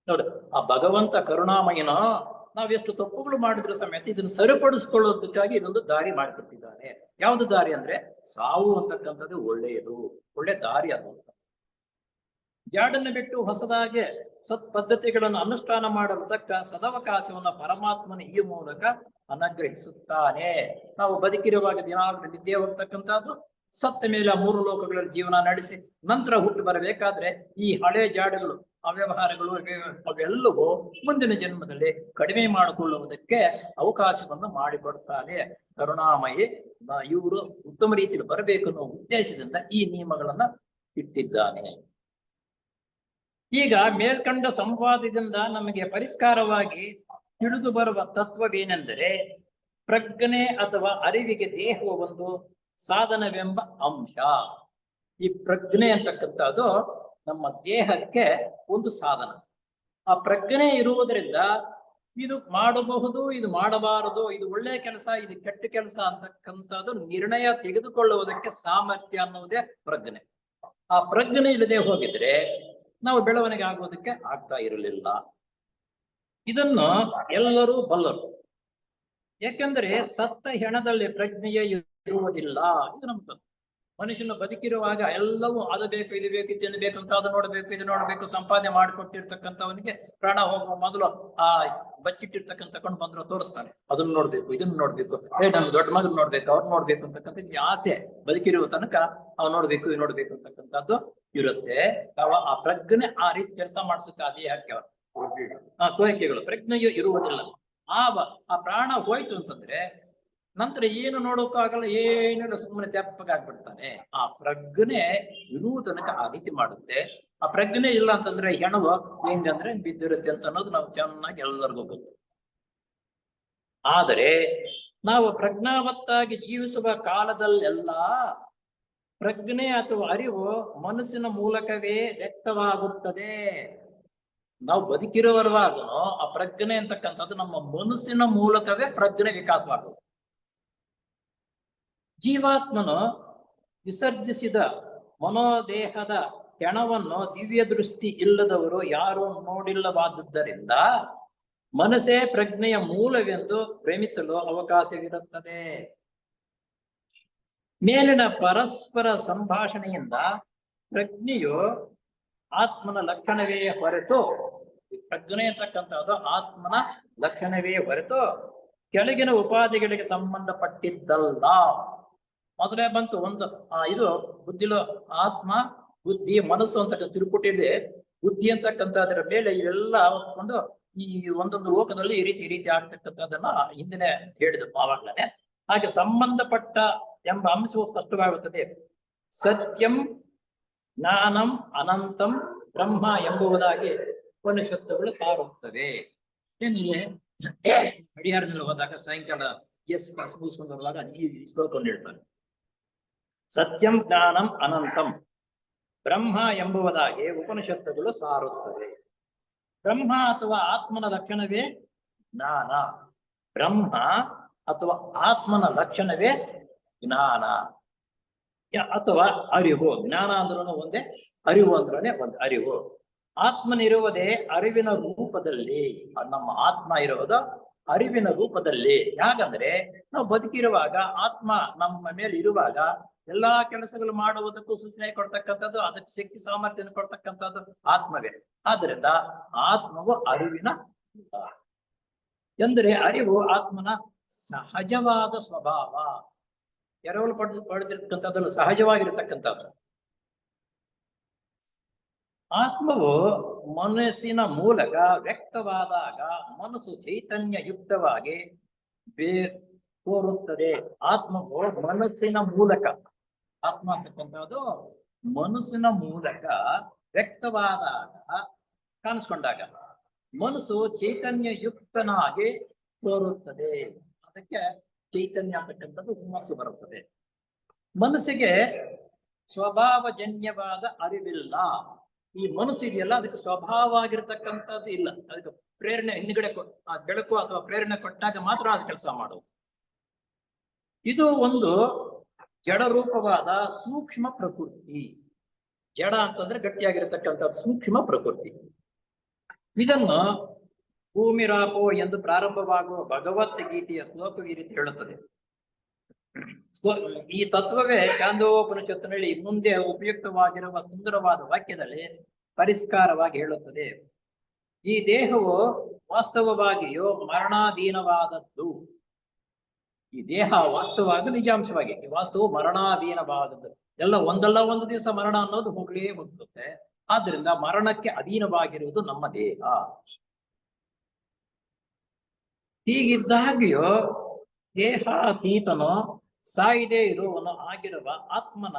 ನೋಡಿ. ಆ ಭಗವಂತ ಕರುಣಾಮಯನ ನಾವೆಷ್ಟು ತಪ್ಪುಗಳು ಮಾಡಿದ್ರು ಸಮೇತ ಇದನ್ನು ಸರಿಪಡಿಸ್ಕೊಳ್ಳೋದಕ್ಕಾಗಿ ಇದೊಂದು ದಾರಿ ಮಾಡಿಕೊಟ್ಟಿದ್ದಾನೆ. ಯಾವ್ದು ದಾರಿ ಅಂದ್ರೆ ಸಾವು ಅಂತಕ್ಕಂಥದ್ದು ಒಳ್ಳೆಯದು, ಒಳ್ಳೆ ದಾರಿ ಅದು. ಜಾಡನ್ನು ಬಿಟ್ಟು ಹೊಸದಾಗಿ ಸತ್ ಪದ್ಧತಿಗಳನ್ನು ಅನುಷ್ಠಾನ ಮಾಡಲು ತಕ್ಕ ಸದವಕಾಶವನ್ನು ಪರಮಾತ್ಮನ ಈ ಮೂಲಕ ಅನುಗ್ರಹಿಸುತ್ತಾನೆ. ನಾವು ಬದುಕಿರುವಾಗ ದಿನಾಗ್ಲೂ ನಿದ್ದೆ ಹೋಗ್ತಕ್ಕಂಥದ್ದು, ಸತ್ತ ಮೇಲೆ 3 ಲೋಕಗಳಲ್ಲಿ ಜೀವನ ನಡೆಸಿ ನಂತರ ಹುಟ್ಟು ಬರಬೇಕಾದ್ರೆ ಈ ಹಳೆ ಜಾಡಗಳು, ಅವ್ಯವಹಾರಗಳು ಅವೆಲ್ಲವೂ ಮುಂದಿನ ಜನ್ಮದಲ್ಲಿ ಕಡಿಮೆ ಮಾಡಿಕೊಳ್ಳುವುದಕ್ಕೆ ಅವಕಾಶವನ್ನು ಮಾಡಿಕೊಡ್ತಾನೆ ಕರುಣಾಮಯಿ. ಇವರು ಉತ್ತಮ ರೀತಿಯಲ್ಲಿ ಬರಬೇಕು ಅನ್ನೋ ಉದ್ದೇಶದಿಂದ ಈ ನಿಯಮಗಳನ್ನ ಇಟ್ಟಿದ್ದಾನೆ. ಈಗ ಮೇಲ್ಕಂಡ ಸಂವಾದದಿಂದ ನಮಗೆ ಪರಿಷ್ಕಾರವಾಗಿ ತಿಳಿದು ಬರುವ ತತ್ವವೇನೆಂದರೆ, ಪ್ರಜ್ಞೆ ಅಥವಾ ಅರಿವಿಗೆ ದೇಹವು ಒಂದು ಸಾಧನವೆಂಬ ಅಂಶ. ಈ ಪ್ರಜ್ಞೆ ಅಂತಕ್ಕಂಥದ್ದು ನಮ್ಮ ದೇಹಕ್ಕೆ ಒಂದು ಸಾಧನ. ಆ ಪ್ರಜ್ಞೆ ಇರುವುದರಿಂದ ಇದು ಮಾಡಬಹುದು, ಇದು ಮಾಡಬಾರದು, ಇದು ಒಳ್ಳೆ ಕೆಲಸ, ಇದು ಕೆಟ್ಟ ಕೆಲಸ ಅಂತಕ್ಕಂಥದ್ದು ನಿರ್ಣಯ ತೆಗೆದುಕೊಳ್ಳುವುದಕ್ಕೆ ಸಾಮರ್ಥ್ಯ ಅನ್ನುವುದೇ ಪ್ರಜ್ಞೆ. ಆ ಪ್ರಜ್ಞೆ ಇಲ್ಲದೆ ಹೋಗಿದ್ರೆ ನಾವು ಬೆಳವಣಿಗೆ ಆಗುವುದಕ್ಕೆ ಆಗ್ತಾ ಇರಲಿಲ್ಲ. ಇದನ್ನು ಎಲ್ಲರೂ ಬಲ್ಲರು. ಯಾಕೆಂದ್ರೆ ಸತ್ತ ಹೆಣದಲ್ಲಿ ಪ್ರಜ್ಞೆಯೇ ಇರುವುದಿಲ್ಲ. ಇದು ನಮ್ಗೆ ಮನುಷ್ಯನ ಬದುಕಿರುವಾಗ ಎಲ್ಲವೂ ಅದು ಬೇಕು, ಇದು ಬೇಕು, ಇದನ್ನು ಬೇಕು ಅಂತ, ಅದು ನೋಡ್ಬೇಕು, ಇದು ನೋಡ್ಬೇಕು, ಸಂಪಾದನೆ ಮಾಡಿಕೊಟ್ಟಿರ್ತಕ್ಕಂಥವನಿಗೆ ಪ್ರಾಣ ಹೋಗುವ ಮೊದಲು ಆ ಬಚ್ಚಿಟ್ಟಿರ್ತಕ್ಕಂಥ ಕೊಂಡು ಬಂದ್ರು ತೋರಿಸ್ತಾನೆ. ಅದನ್ನ ನೋಡ್ಬೇಕು, ಇದನ್ನ ನೋಡ್ಬೇಕು, ನನ್ ದೊಡ್ಡ ಮಗನ್ ನೋಡ್ಬೇಕು, ಅವ್ರು ನೋಡ್ಬೇಕು ಅಂತಕ್ಕಂಥ ಆಸೆ ಬದುಕಿರುವ ತನಕ ಅವ್ ನೋಡ್ಬೇಕು, ಇದು ನೋಡ್ಬೇಕು ಅಂತಕ್ಕಂಥದ್ದು ಇರುತ್ತೆ. ಆ ಪ್ರಜ್ಞೆ ಆ ರೀತಿ ಕೆಲಸ ಮಾಡಿಸುತ್ತೆ. ಅದೇ ಯಾಕೆ ಕೋರಿಕೆಗಳು ಪ್ರಜ್ಞೆಯು ಇರುವುದಿಲ್ಲ. ಆ ಪ್ರಾಣ ಹೋಯ್ತು ಅಂತಂದ್ರೆ ನಂತರ ಏನು ನೋಡೋಕ್ಕಾಗಲ್ಲ, ಏನಿಲ್ಲ, ಸುಮ್ಮನೆ ತೆಪ್ಪಗಾಗ್ಬಿಡ್ತಾನೆ. ಆ ಪ್ರಜ್ಞೆ ಇರುವ ತನಕ ಆ ರೀತಿ ಮಾಡುತ್ತೆ. ಆ ಪ್ರಜ್ಞೆ ಇಲ್ಲ ಅಂತಂದ್ರೆ ಹೆಣವು ಹೆಂಗಂದ್ರೆ ಬಿದ್ದಿರುತ್ತೆ ಅಂತ ಅನ್ನೋದು ನಾವು ಚೆನ್ನಾಗಿ ಎಲ್ಲರಿಗೂ ಗೊತ್ತು. ಆದರೆ ನಾವು ಪ್ರಜ್ಞಾವತ್ತಾಗಿ ಜೀವಿಸುವ ಕಾಲದಲ್ಲೆಲ್ಲ ಪ್ರಜ್ಞೆ ಅಥವಾ ಅರಿವು ಮನಸ್ಸಿನ ಮೂಲಕವೇ ವ್ಯಕ್ತವಾಗುತ್ತದೆ. ನಾವು ಬದುಕಿರುವವರೆಗೂ ಆ ಪ್ರಜ್ಞೆ ಅಂತಕ್ಕಂಥದ್ದು ನಮ್ಮ ಮನಸ್ಸಿನ ಮೂಲಕವೇ ಪ್ರಜ್ಞೆ ವಿಕಾಸವಾಗುವುದು. ಜೀವಾತ್ಮನು ವಿಸರ್ಜಿಸಿದ ಮನೋದೇಹದ ಹೆಣವನ್ನು ದಿವ್ಯ ದೃಷ್ಟಿ ಇಲ್ಲದವರು ಯಾರೂ ನೋಡಿಲ್ಲವಾದುದರಿಂದ ಮನಸ್ಸೇ ಪ್ರಜ್ಞೆಯ ಮೂಲವೆಂದು ಭ್ರಮಿಸಲು ಅವಕಾಶವಿರುತ್ತದೆ. ಮೇಲಿನ ಪರಸ್ಪರ ಸಂಭಾಷಣೆಯಿಂದ ಪ್ರಜ್ಞೆಯು ಆತ್ಮನ ಲಕ್ಷಣವೇ ಹೊರತು, ಪ್ರಜ್ಞೆ ಅಂತಕ್ಕಂಥದ್ದು ಆತ್ಮನ ಲಕ್ಷಣವೇ ಹೊರತು ಕೆಳಗಿನ ಉಪಾಧಿಗಳಿಗೆ ಸಂಬಂಧಪಟ್ಟಿದ್ದಲ್ಲ. ಮೊದಲೇ ಬಂತು ಒಂದು ಇದು ಬುದ್ಧಿಲೋ ಆತ್ಮ, ಬುದ್ಧಿ, ಮನಸ್ಸು ಅಂತಕ್ಕಂಥ ತಿರುಪುಟಿದೆ. ಬುದ್ಧಿ ಅಂತಕ್ಕಂಥದ್ರ ಮೇಲೆ ಇವೆಲ್ಲ ಹೊತ್ಕೊಂಡು ಈ ಒಂದೊಂದು ಲೋಕದಲ್ಲಿ ಈ ರೀತಿ ಆಗ್ತಕ್ಕಂಥದ್ದನ್ನ ಹಿಂದಿನ ಹೇಳಿದ್ರು ಆವಾಗಲೇ. ಹಾಗೆ ಸಂಬಂಧಪಟ್ಟ ಎಂಬ ಅಂಶವು ಸ್ಪಷ್ಟವಾಗುತ್ತದೆ. ಸತ್ಯಂ ಜ್ಞಾನಂ ಅನಂತಂ ಬ್ರಹ್ಮ ಎಂಬುವುದಾಗಿ ಉಪನಿಷತ್ತುಗಳು ಸಾರುತ್ತವೆ. ಏನಿದೆ ಗಡಿಯಾರದಲ್ಲಿ ಹೋದಾಗ ಸಾಯಂಕಾಲ ಕ್ಲಾಸ್ ಮುಗಿಸ್ಕೊಂಡು ಬರುವಾಗ ಈ ಶ್ಲೋಕವನ್ನು ಹೇಳ್ತಾರೆ. ಸತ್ಯಂ ಜ್ಞಾನಂ ಅನಂತಂ ಬ್ರಹ್ಮ ಎಂಬುವುದಾಗಿ ಉಪನಿಷತ್ತುಗಳು ಸಾರುತ್ತವೆ. ಬ್ರಹ್ಮ ಅಥವಾ ಆತ್ಮನ ಲಕ್ಷಣವೇ ಜ್ಞಾನ. ಬ್ರಹ್ಮ ಅಥವಾ ಆತ್ಮನ ಲಕ್ಷಣವೇ ಜ್ಞಾನ ಅಥವಾ ಅರಿವು. ಜ್ಞಾನ ಅಂದ್ರೂ ಒಂದೇ, ಅರಿವು ಅಂದ್ರೂ ಒಂದು. ಅರಿವು ಆತ್ಮನಿರುವುದೇ ಅರಿವಿನ ರೂಪದಲ್ಲಿ. ನಮ್ಮ ಆತ್ಮ ಇರುವುದು ಅರಿವಿನ ರೂಪದಲ್ಲಿ. ಯಾಕಂದ್ರೆ ನಾವು ಬದುಕಿರುವಾಗ ಆತ್ಮ ನಮ್ಮ ಮೇಲೆ ಇರುವಾಗ ಎಲ್ಲಾ ಕೆಲಸಗಳು ಮಾಡುವುದಕ್ಕೂ ಸೂಚನೆ ಕೊಡ್ತಕ್ಕಂಥದ್ದು, ಅದಕ್ಕೆ ಶಕ್ತಿ ಸಾಮರ್ಥ್ಯ ಕೊಡ್ತಕ್ಕಂಥದ್ದು ಆತ್ಮವೇ. ಆದ್ರಿಂದ ಆತ್ಮವು ಅರಿವಿನ ರೂಪ. ಎಂದರೆ ಅರಿವು ಆತ್ಮನ ಸಹಜವಾದ ಸ್ವಭಾವ. ಎರವಲು ಪಡೆದಿರ್ತಕ್ಕಂಥದ್ದು ಸಹಜವಾಗಿರ್ತಕ್ಕಂಥದ್ದು. ಆತ್ಮವು ಮನಸ್ಸಿನ ಮೂಲಕ ವ್ಯಕ್ತವಾದಾಗ ಮನಸ್ಸು ಚೈತನ್ಯ ಯುಕ್ತವಾಗಿ ತೋರುತ್ತದೆ. ಆತ್ಮವು ಮನಸ್ಸಿನ ಮೂಲಕ, ಆತ್ಮ ಅಂತಕ್ಕಂಥದ್ದು ಮನಸ್ಸಿನ ಮೂಲಕ ವ್ಯಕ್ತವಾದಾಗ, ಕಾಣಿಸ್ಕೊಂಡಾಗ ಮನಸ್ಸು ಚೈತನ್ಯ ಯುಕ್ತನಾಗಿ ತೋರುತ್ತದೆ. ಅದಕ್ಕೆ ಚೈತನ್ಯ ಅಂತಕ್ಕಂಥದ್ದು ಹುಮ್ಮಸ್ಸು ಬರುತ್ತದೆ. ಮನಸ್ಸಿಗೆ ಸ್ವಭಾವಜನ್ಯವಾದ ಅರಿವಿಲ್ಲ. ಈ ಮನಸ್ಸು ಇದೆಯಲ್ಲ, ಅದಕ್ಕೆ ಸ್ವಭಾವ ಆಗಿರ್ತಕ್ಕಂಥದ್ದು ಇಲ್ಲ. ಅದಕ್ಕೆ ಪ್ರೇರಣೆ ಹಿಂದ್ಗಡೆ ಬೆಳಕು ಅಥವಾ ಪ್ರೇರಣೆ ಕೊಟ್ಟಾಗ ಮಾತ್ರ ಅದು ಕೆಲಸ ಮಾಡುವುದು. ಇದು ಒಂದು ಜಡರೂಪವಾದ ಸೂಕ್ಷ್ಮ ಪ್ರಕೃತಿ. ಜಡ ಅಂತಂದ್ರೆ ಗಟ್ಟಿಯಾಗಿರ್ತಕ್ಕಂಥದ್ದು ಸೂಕ್ಷ್ಮ ಪ್ರಕೃತಿ. ಇದನ್ನು ಭೂಮಿರಾಪೋ ಎಂದು ಪ್ರಾರಂಭವಾಗುವ ಭಗವದ್ಗೀತೆಯ ಶ್ಲೋಕವು ಈ ರೀತಿ ಹೇಳುತ್ತದೆ. ಈ ತತ್ವವೇ ಚಾಂದೋಪನಿಷತ್ತಿನಲ್ಲಿ ಮುಂದೆ ಉಪಯುಕ್ತವಾಗಿರುವ ಸುಂದರವಾದ ವಾಕ್ಯದಲ್ಲಿ ಪರಿಷ್ಕಾರವಾಗಿ ಹೇಳುತ್ತದೆ. ಈ ದೇಹವು ವಾಸ್ತವವಾಗಿಯೂ ಮರಣಾಧೀನವಾದದ್ದು. ಈ ದೇಹ ವಾಸ್ತವವಾಗಿ ನಿಜಾಂಶವಾಗಿ, ಈ ವಾಸ್ತವ ಮರಣಾಧೀನವಾದದ್ದು. ಎಲ್ಲ ಒಂದಲ್ಲ ಒಂದು ದಿವಸ ಮರಣ ಅನ್ನೋದು ಹೋಗ್ಲೇ ಹೋಗುತ್ತೆ. ಆದ್ರಿಂದ ಮರಣಕ್ಕೆ ಅಧೀನವಾಗಿರುವುದು ನಮ್ಮ ದೇಹ. ಹೀಗಿದ್ದಾಗ್ಯೂ ದೇಹಾತೀತನು ಸಾಯದೆ ಇರುವನು ಆಗಿರುವ ಆತ್ಮನ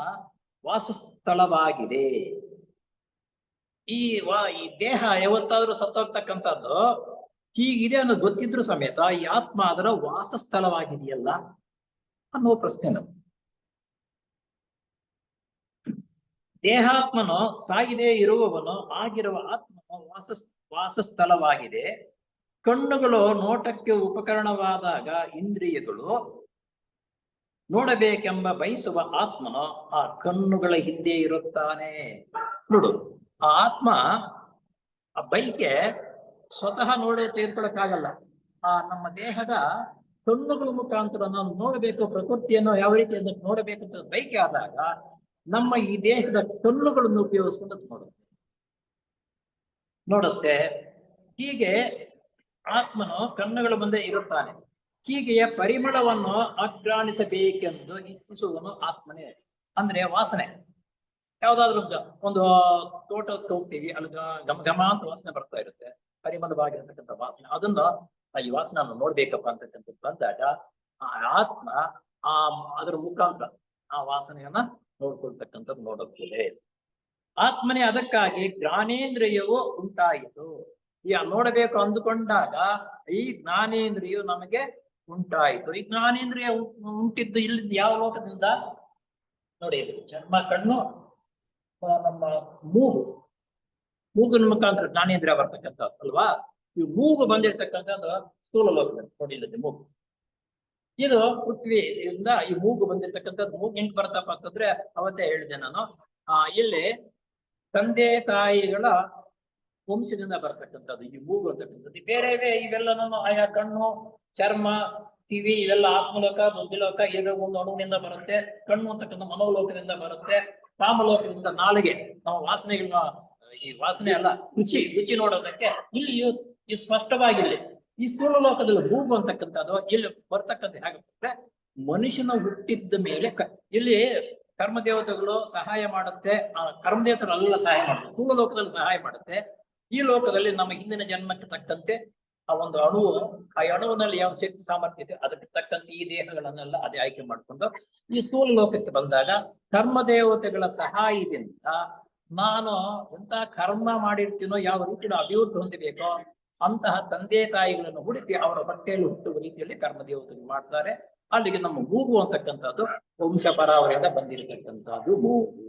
ವಾಸಸ್ಥಳವಾಗಿದೆ. ಈ ದೇಹ ಯಾವತ್ತಾದ್ರೂ ಸತ್ತೋಗ್ತಕ್ಕಂಥದ್ದು ಹೀಗಿದೆ ಅನ್ನೋದು ಗೊತ್ತಿದ್ರು ಸಮೇತ ಈ ಆತ್ಮ ಅದರ ವಾಸಸ್ಥಳವಾಗಿದೆಯಲ್ಲ ಅನ್ನುವ ಪ್ರಶ್ನೆ ನಮ್ಗೆ. ದೇಹಾತ್ಮನು ಸಾಯದೆ ಇರುವವನು ಆಗಿರುವ ಆತ್ಮನ ವಾಸಸ್ಥಳವಾಗಿದೆ. ಕಣ್ಣುಗಳು ನೋಟಕ್ಕೆ ಉಪಕರಣವಾದಾಗ ಇಂದ್ರಿಯಗಳು ನೋಡಬೇಕೆಂಬ ಬಯಸುವ ಆತ್ಮನು ಆ ಕಣ್ಣುಗಳ ಹಿಂದೆ ಇರುತ್ತಾನೆ. ನೋಡು, ಆ ಆತ್ಮ ಆ ಬೈಕೆ ಸ್ವತಃ ನೋಡಿ ತೆಗೆದುಕೊಳ್ಳಕ್ಕಾಗಲ್ಲ. ಆ ನಮ್ಮ ದೇಹದ ಕಣ್ಣುಗಳ ಮುಖಾಂತರ ನಾವು ನೋಡಬೇಕು, ಪ್ರಕೃತಿಯನ್ನು ಯಾವ ರೀತಿ ಅಂತ ನೋಡಬೇಕಂತ ಬೈಕೆ ಆದಾಗ ನಮ್ಮ ಈ ದೇಹದ ಕಣ್ಣುಗಳನ್ನು ಉಪಯೋಗಿಸ್ಕೊಂಡು ನೋಡುತ್ತೆ. ಹೀಗೆ ಆತ್ಮನು ಕಣ್ಣುಗಳ ಮುಂದೆ ಇರುತ್ತಾನೆ. ಹೀಗೆಯೇ ಪರಿಮಳವನ್ನು ಅಗ್ರಾಣಿಸಬೇಕೆಂದು ಇಚ್ಛಿಸುವನು ಆತ್ಮನೇ. ಅಂದ್ರೆ ವಾಸನೆ, ಯಾವ್ದಾದ್ರು ಒಂದು ತೋಟಕ್ಕೆ ಹೋಗ್ತೀವಿ, ಅಲ್ಲಿ ಘಮ ಘಮ ಅಂತ ವಾಸನೆ ಬರ್ತಾ ಇರುತ್ತೆ, ಪರಿಮಳವಾಗಿರತಕ್ಕಂಥ ವಾಸನೆ. ಅದನ್ನ ಈ ವಾಸನೆ ನೋಡ್ಬೇಕಪ್ಪ ಅಂತಕ್ಕಂಥದ್ದು ಬಂದಾಗ ಆ ಆತ್ಮ ಅದರ ಮುಖಾಂತರ ಆ ವಾಸನೆಯನ್ನ ನೋಡ್ಕೊಳ್ತಕ್ಕಂಥದ್ದು ನೋಡುತ್ತದೆ. ಆತ್ಮನೇ ಅದಕ್ಕಾಗಿ ಜ್ಞಾನೇಂದ್ರಿಯವೂ ಉಂಟಾಯಿತು. ಈ ನೋಡಬೇಕು ಅಂದುಕೊಂಡಾಗ ಈ ಜ್ಞಾನೇಂದ್ರಿಯು ನಮಗೆ ಉಂಟಾಯಿತು. ಈ ಜ್ಞಾನೇಂದ್ರಿಯ ಉಂಟಿದ್ದು ಇಲ್ಲಿ ಯಾವ ಲೋಕದಿಂದ ನೋಡಿ, ಚರ್ಮ, ಕಣ್ಣು, ನಮ್ಮ ಮೂಗಿನ ಮುಖಾಂತರ ಜ್ಞಾನೇಂದ್ರಿಯ ಬರ್ತಕ್ಕಂಥದ್ದು ಅಲ್ವಾ. ಈ ಮೂಗು ಬಂದಿರತಕ್ಕಂಥದ್ದು ಸ್ಥೂಲ ಲೋಕದಲ್ಲಿ ನೋಡಿ, ಇಲ್ಲದೆ ಮೂಗು. ಇದು ಪೃಥ್ವಿಯಿಂದ ಈ ಮೂಗು ಬಂದಿರತಕ್ಕಂಥದ್ದು. ಮೂಗು ಹೆಂಗ್ ಬರ್ತಪ್ಪ ಅಂತಂದ್ರೆ ಅವತ್ತೇ ಹೇಳಿದೆ ನಾನು, ಇಲ್ಲಿ ತಂದೆ ತಾಯಿಗಳ ವಂಶದಿಂದ ಬರ್ತಕ್ಕಂಥದ್ದು ಈ ಮೂಗು ಅಂತಕ್ಕಂಥದ್ದು. ಬೇರೆ ಇವೆಲ್ಲ ಆಯಾ ಕಣ್ಣು, ಚರ್ಮ, ಕಿವಿ ಇವೆಲ್ಲ ಆತ್ಮಲೋಕ, ಬುದ್ಧಿಲೋಕ, ಇರೋ ಒಂದು ಅಣುವಿನಿಂದ ಬರುತ್ತೆ. ಕಣ್ಣು ಅಂತಕ್ಕಂಥ ಮನೋಲೋಕದಿಂದ ಬರುತ್ತೆ. ಕಾಮಲೋಕದಿಂದ ನಾಲಿಗೆ, ನಾವು ವಾಸನೆಗಳನ್ನ, ಈ ವಾಸನೆ ಅಲ್ಲ, ರುಚಿ ನೋಡೋದಕ್ಕೆ ಇಲ್ಲಿ ಸ್ಪಷ್ಟವಾಗಿಲ್ಲ. ಈ ಸ್ಥೂಲ ಲೋಕದಲ್ಲಿ ಮೂಗು ಅಂತಕ್ಕಂಥದ್ದು ಇಲ್ಲಿ ಬರ್ತಕ್ಕಂಥ ಹೇಗೆ ಮನುಷ್ಯನ ಹುಟ್ಟಿದ್ದ ಮೇಲೆ ಇಲ್ಲಿ ಕರ್ಮದೇವತೆಗಳು ಸಹಾಯ ಮಾಡುತ್ತೆ. ಆ ಕರ್ಮದೇವತೆಗಳೆಲ್ಲ ಸಹಾಯ ಮಾಡುತ್ತೆ, ಸ್ಥೂಲ ಲೋಕದಲ್ಲಿ ಸಹಾಯ ಮಾಡುತ್ತೆ. ಈ ಲೋಕದಲ್ಲಿ ನಮ್ಮ ಹಿಂದಿನ ಜನ್ಮಕ್ಕೆ ತಕ್ಕಂತೆ ಆ ಒಂದು ಅಣುವು, ಆ ಅಣುವಿನಲ್ಲಿ ಯಾವ ಶಕ್ತಿ ಸಾಮರ್ಥ್ಯ ಇದೆ ಅದಕ್ಕೆ ತಕ್ಕಂತೆ ಈ ದೇಹಗಳನ್ನೆಲ್ಲ ಅದೇ ಆಯ್ಕೆ ಮಾಡಿಕೊಂಡು ಈ ಸ್ಥೂಲ ಲೋಕಕ್ಕೆ ಬಂದಾಗ ಕರ್ಮದೇವತೆಗಳ ಸಹಾಯದಿಂದ ನಾನು ಎಂತ ಕರ್ಮ ಮಾಡಿರ್ತೀನೋ, ಯಾವ ರೀತಿ ಅಭಿವೃದ್ಧಿ ಹೊಂದಬೇಕೋ ಅಂತಹ ತಂದೆ ತಾಯಿಗಳನ್ನು ಹುಡುಕಿ ಅವರ ಹೊಟ್ಟೆಯಲ್ಲಿ ಹುಟ್ಟುವ ರೀತಿಯಲ್ಲಿ ಕರ್ಮದೇವತೆಗಳು ಮಾಡ್ತಾರೆ. ಅಲ್ಲಿಗೆ ನಮ್ಮ ಮೂಗು ಅಂತಕ್ಕಂಥದ್ದು ವಂಶ ಪರಾವರಿಯಿಂದ ಬಂದಿರತಕ್ಕಂಥದ್ದು ಮೂಗು.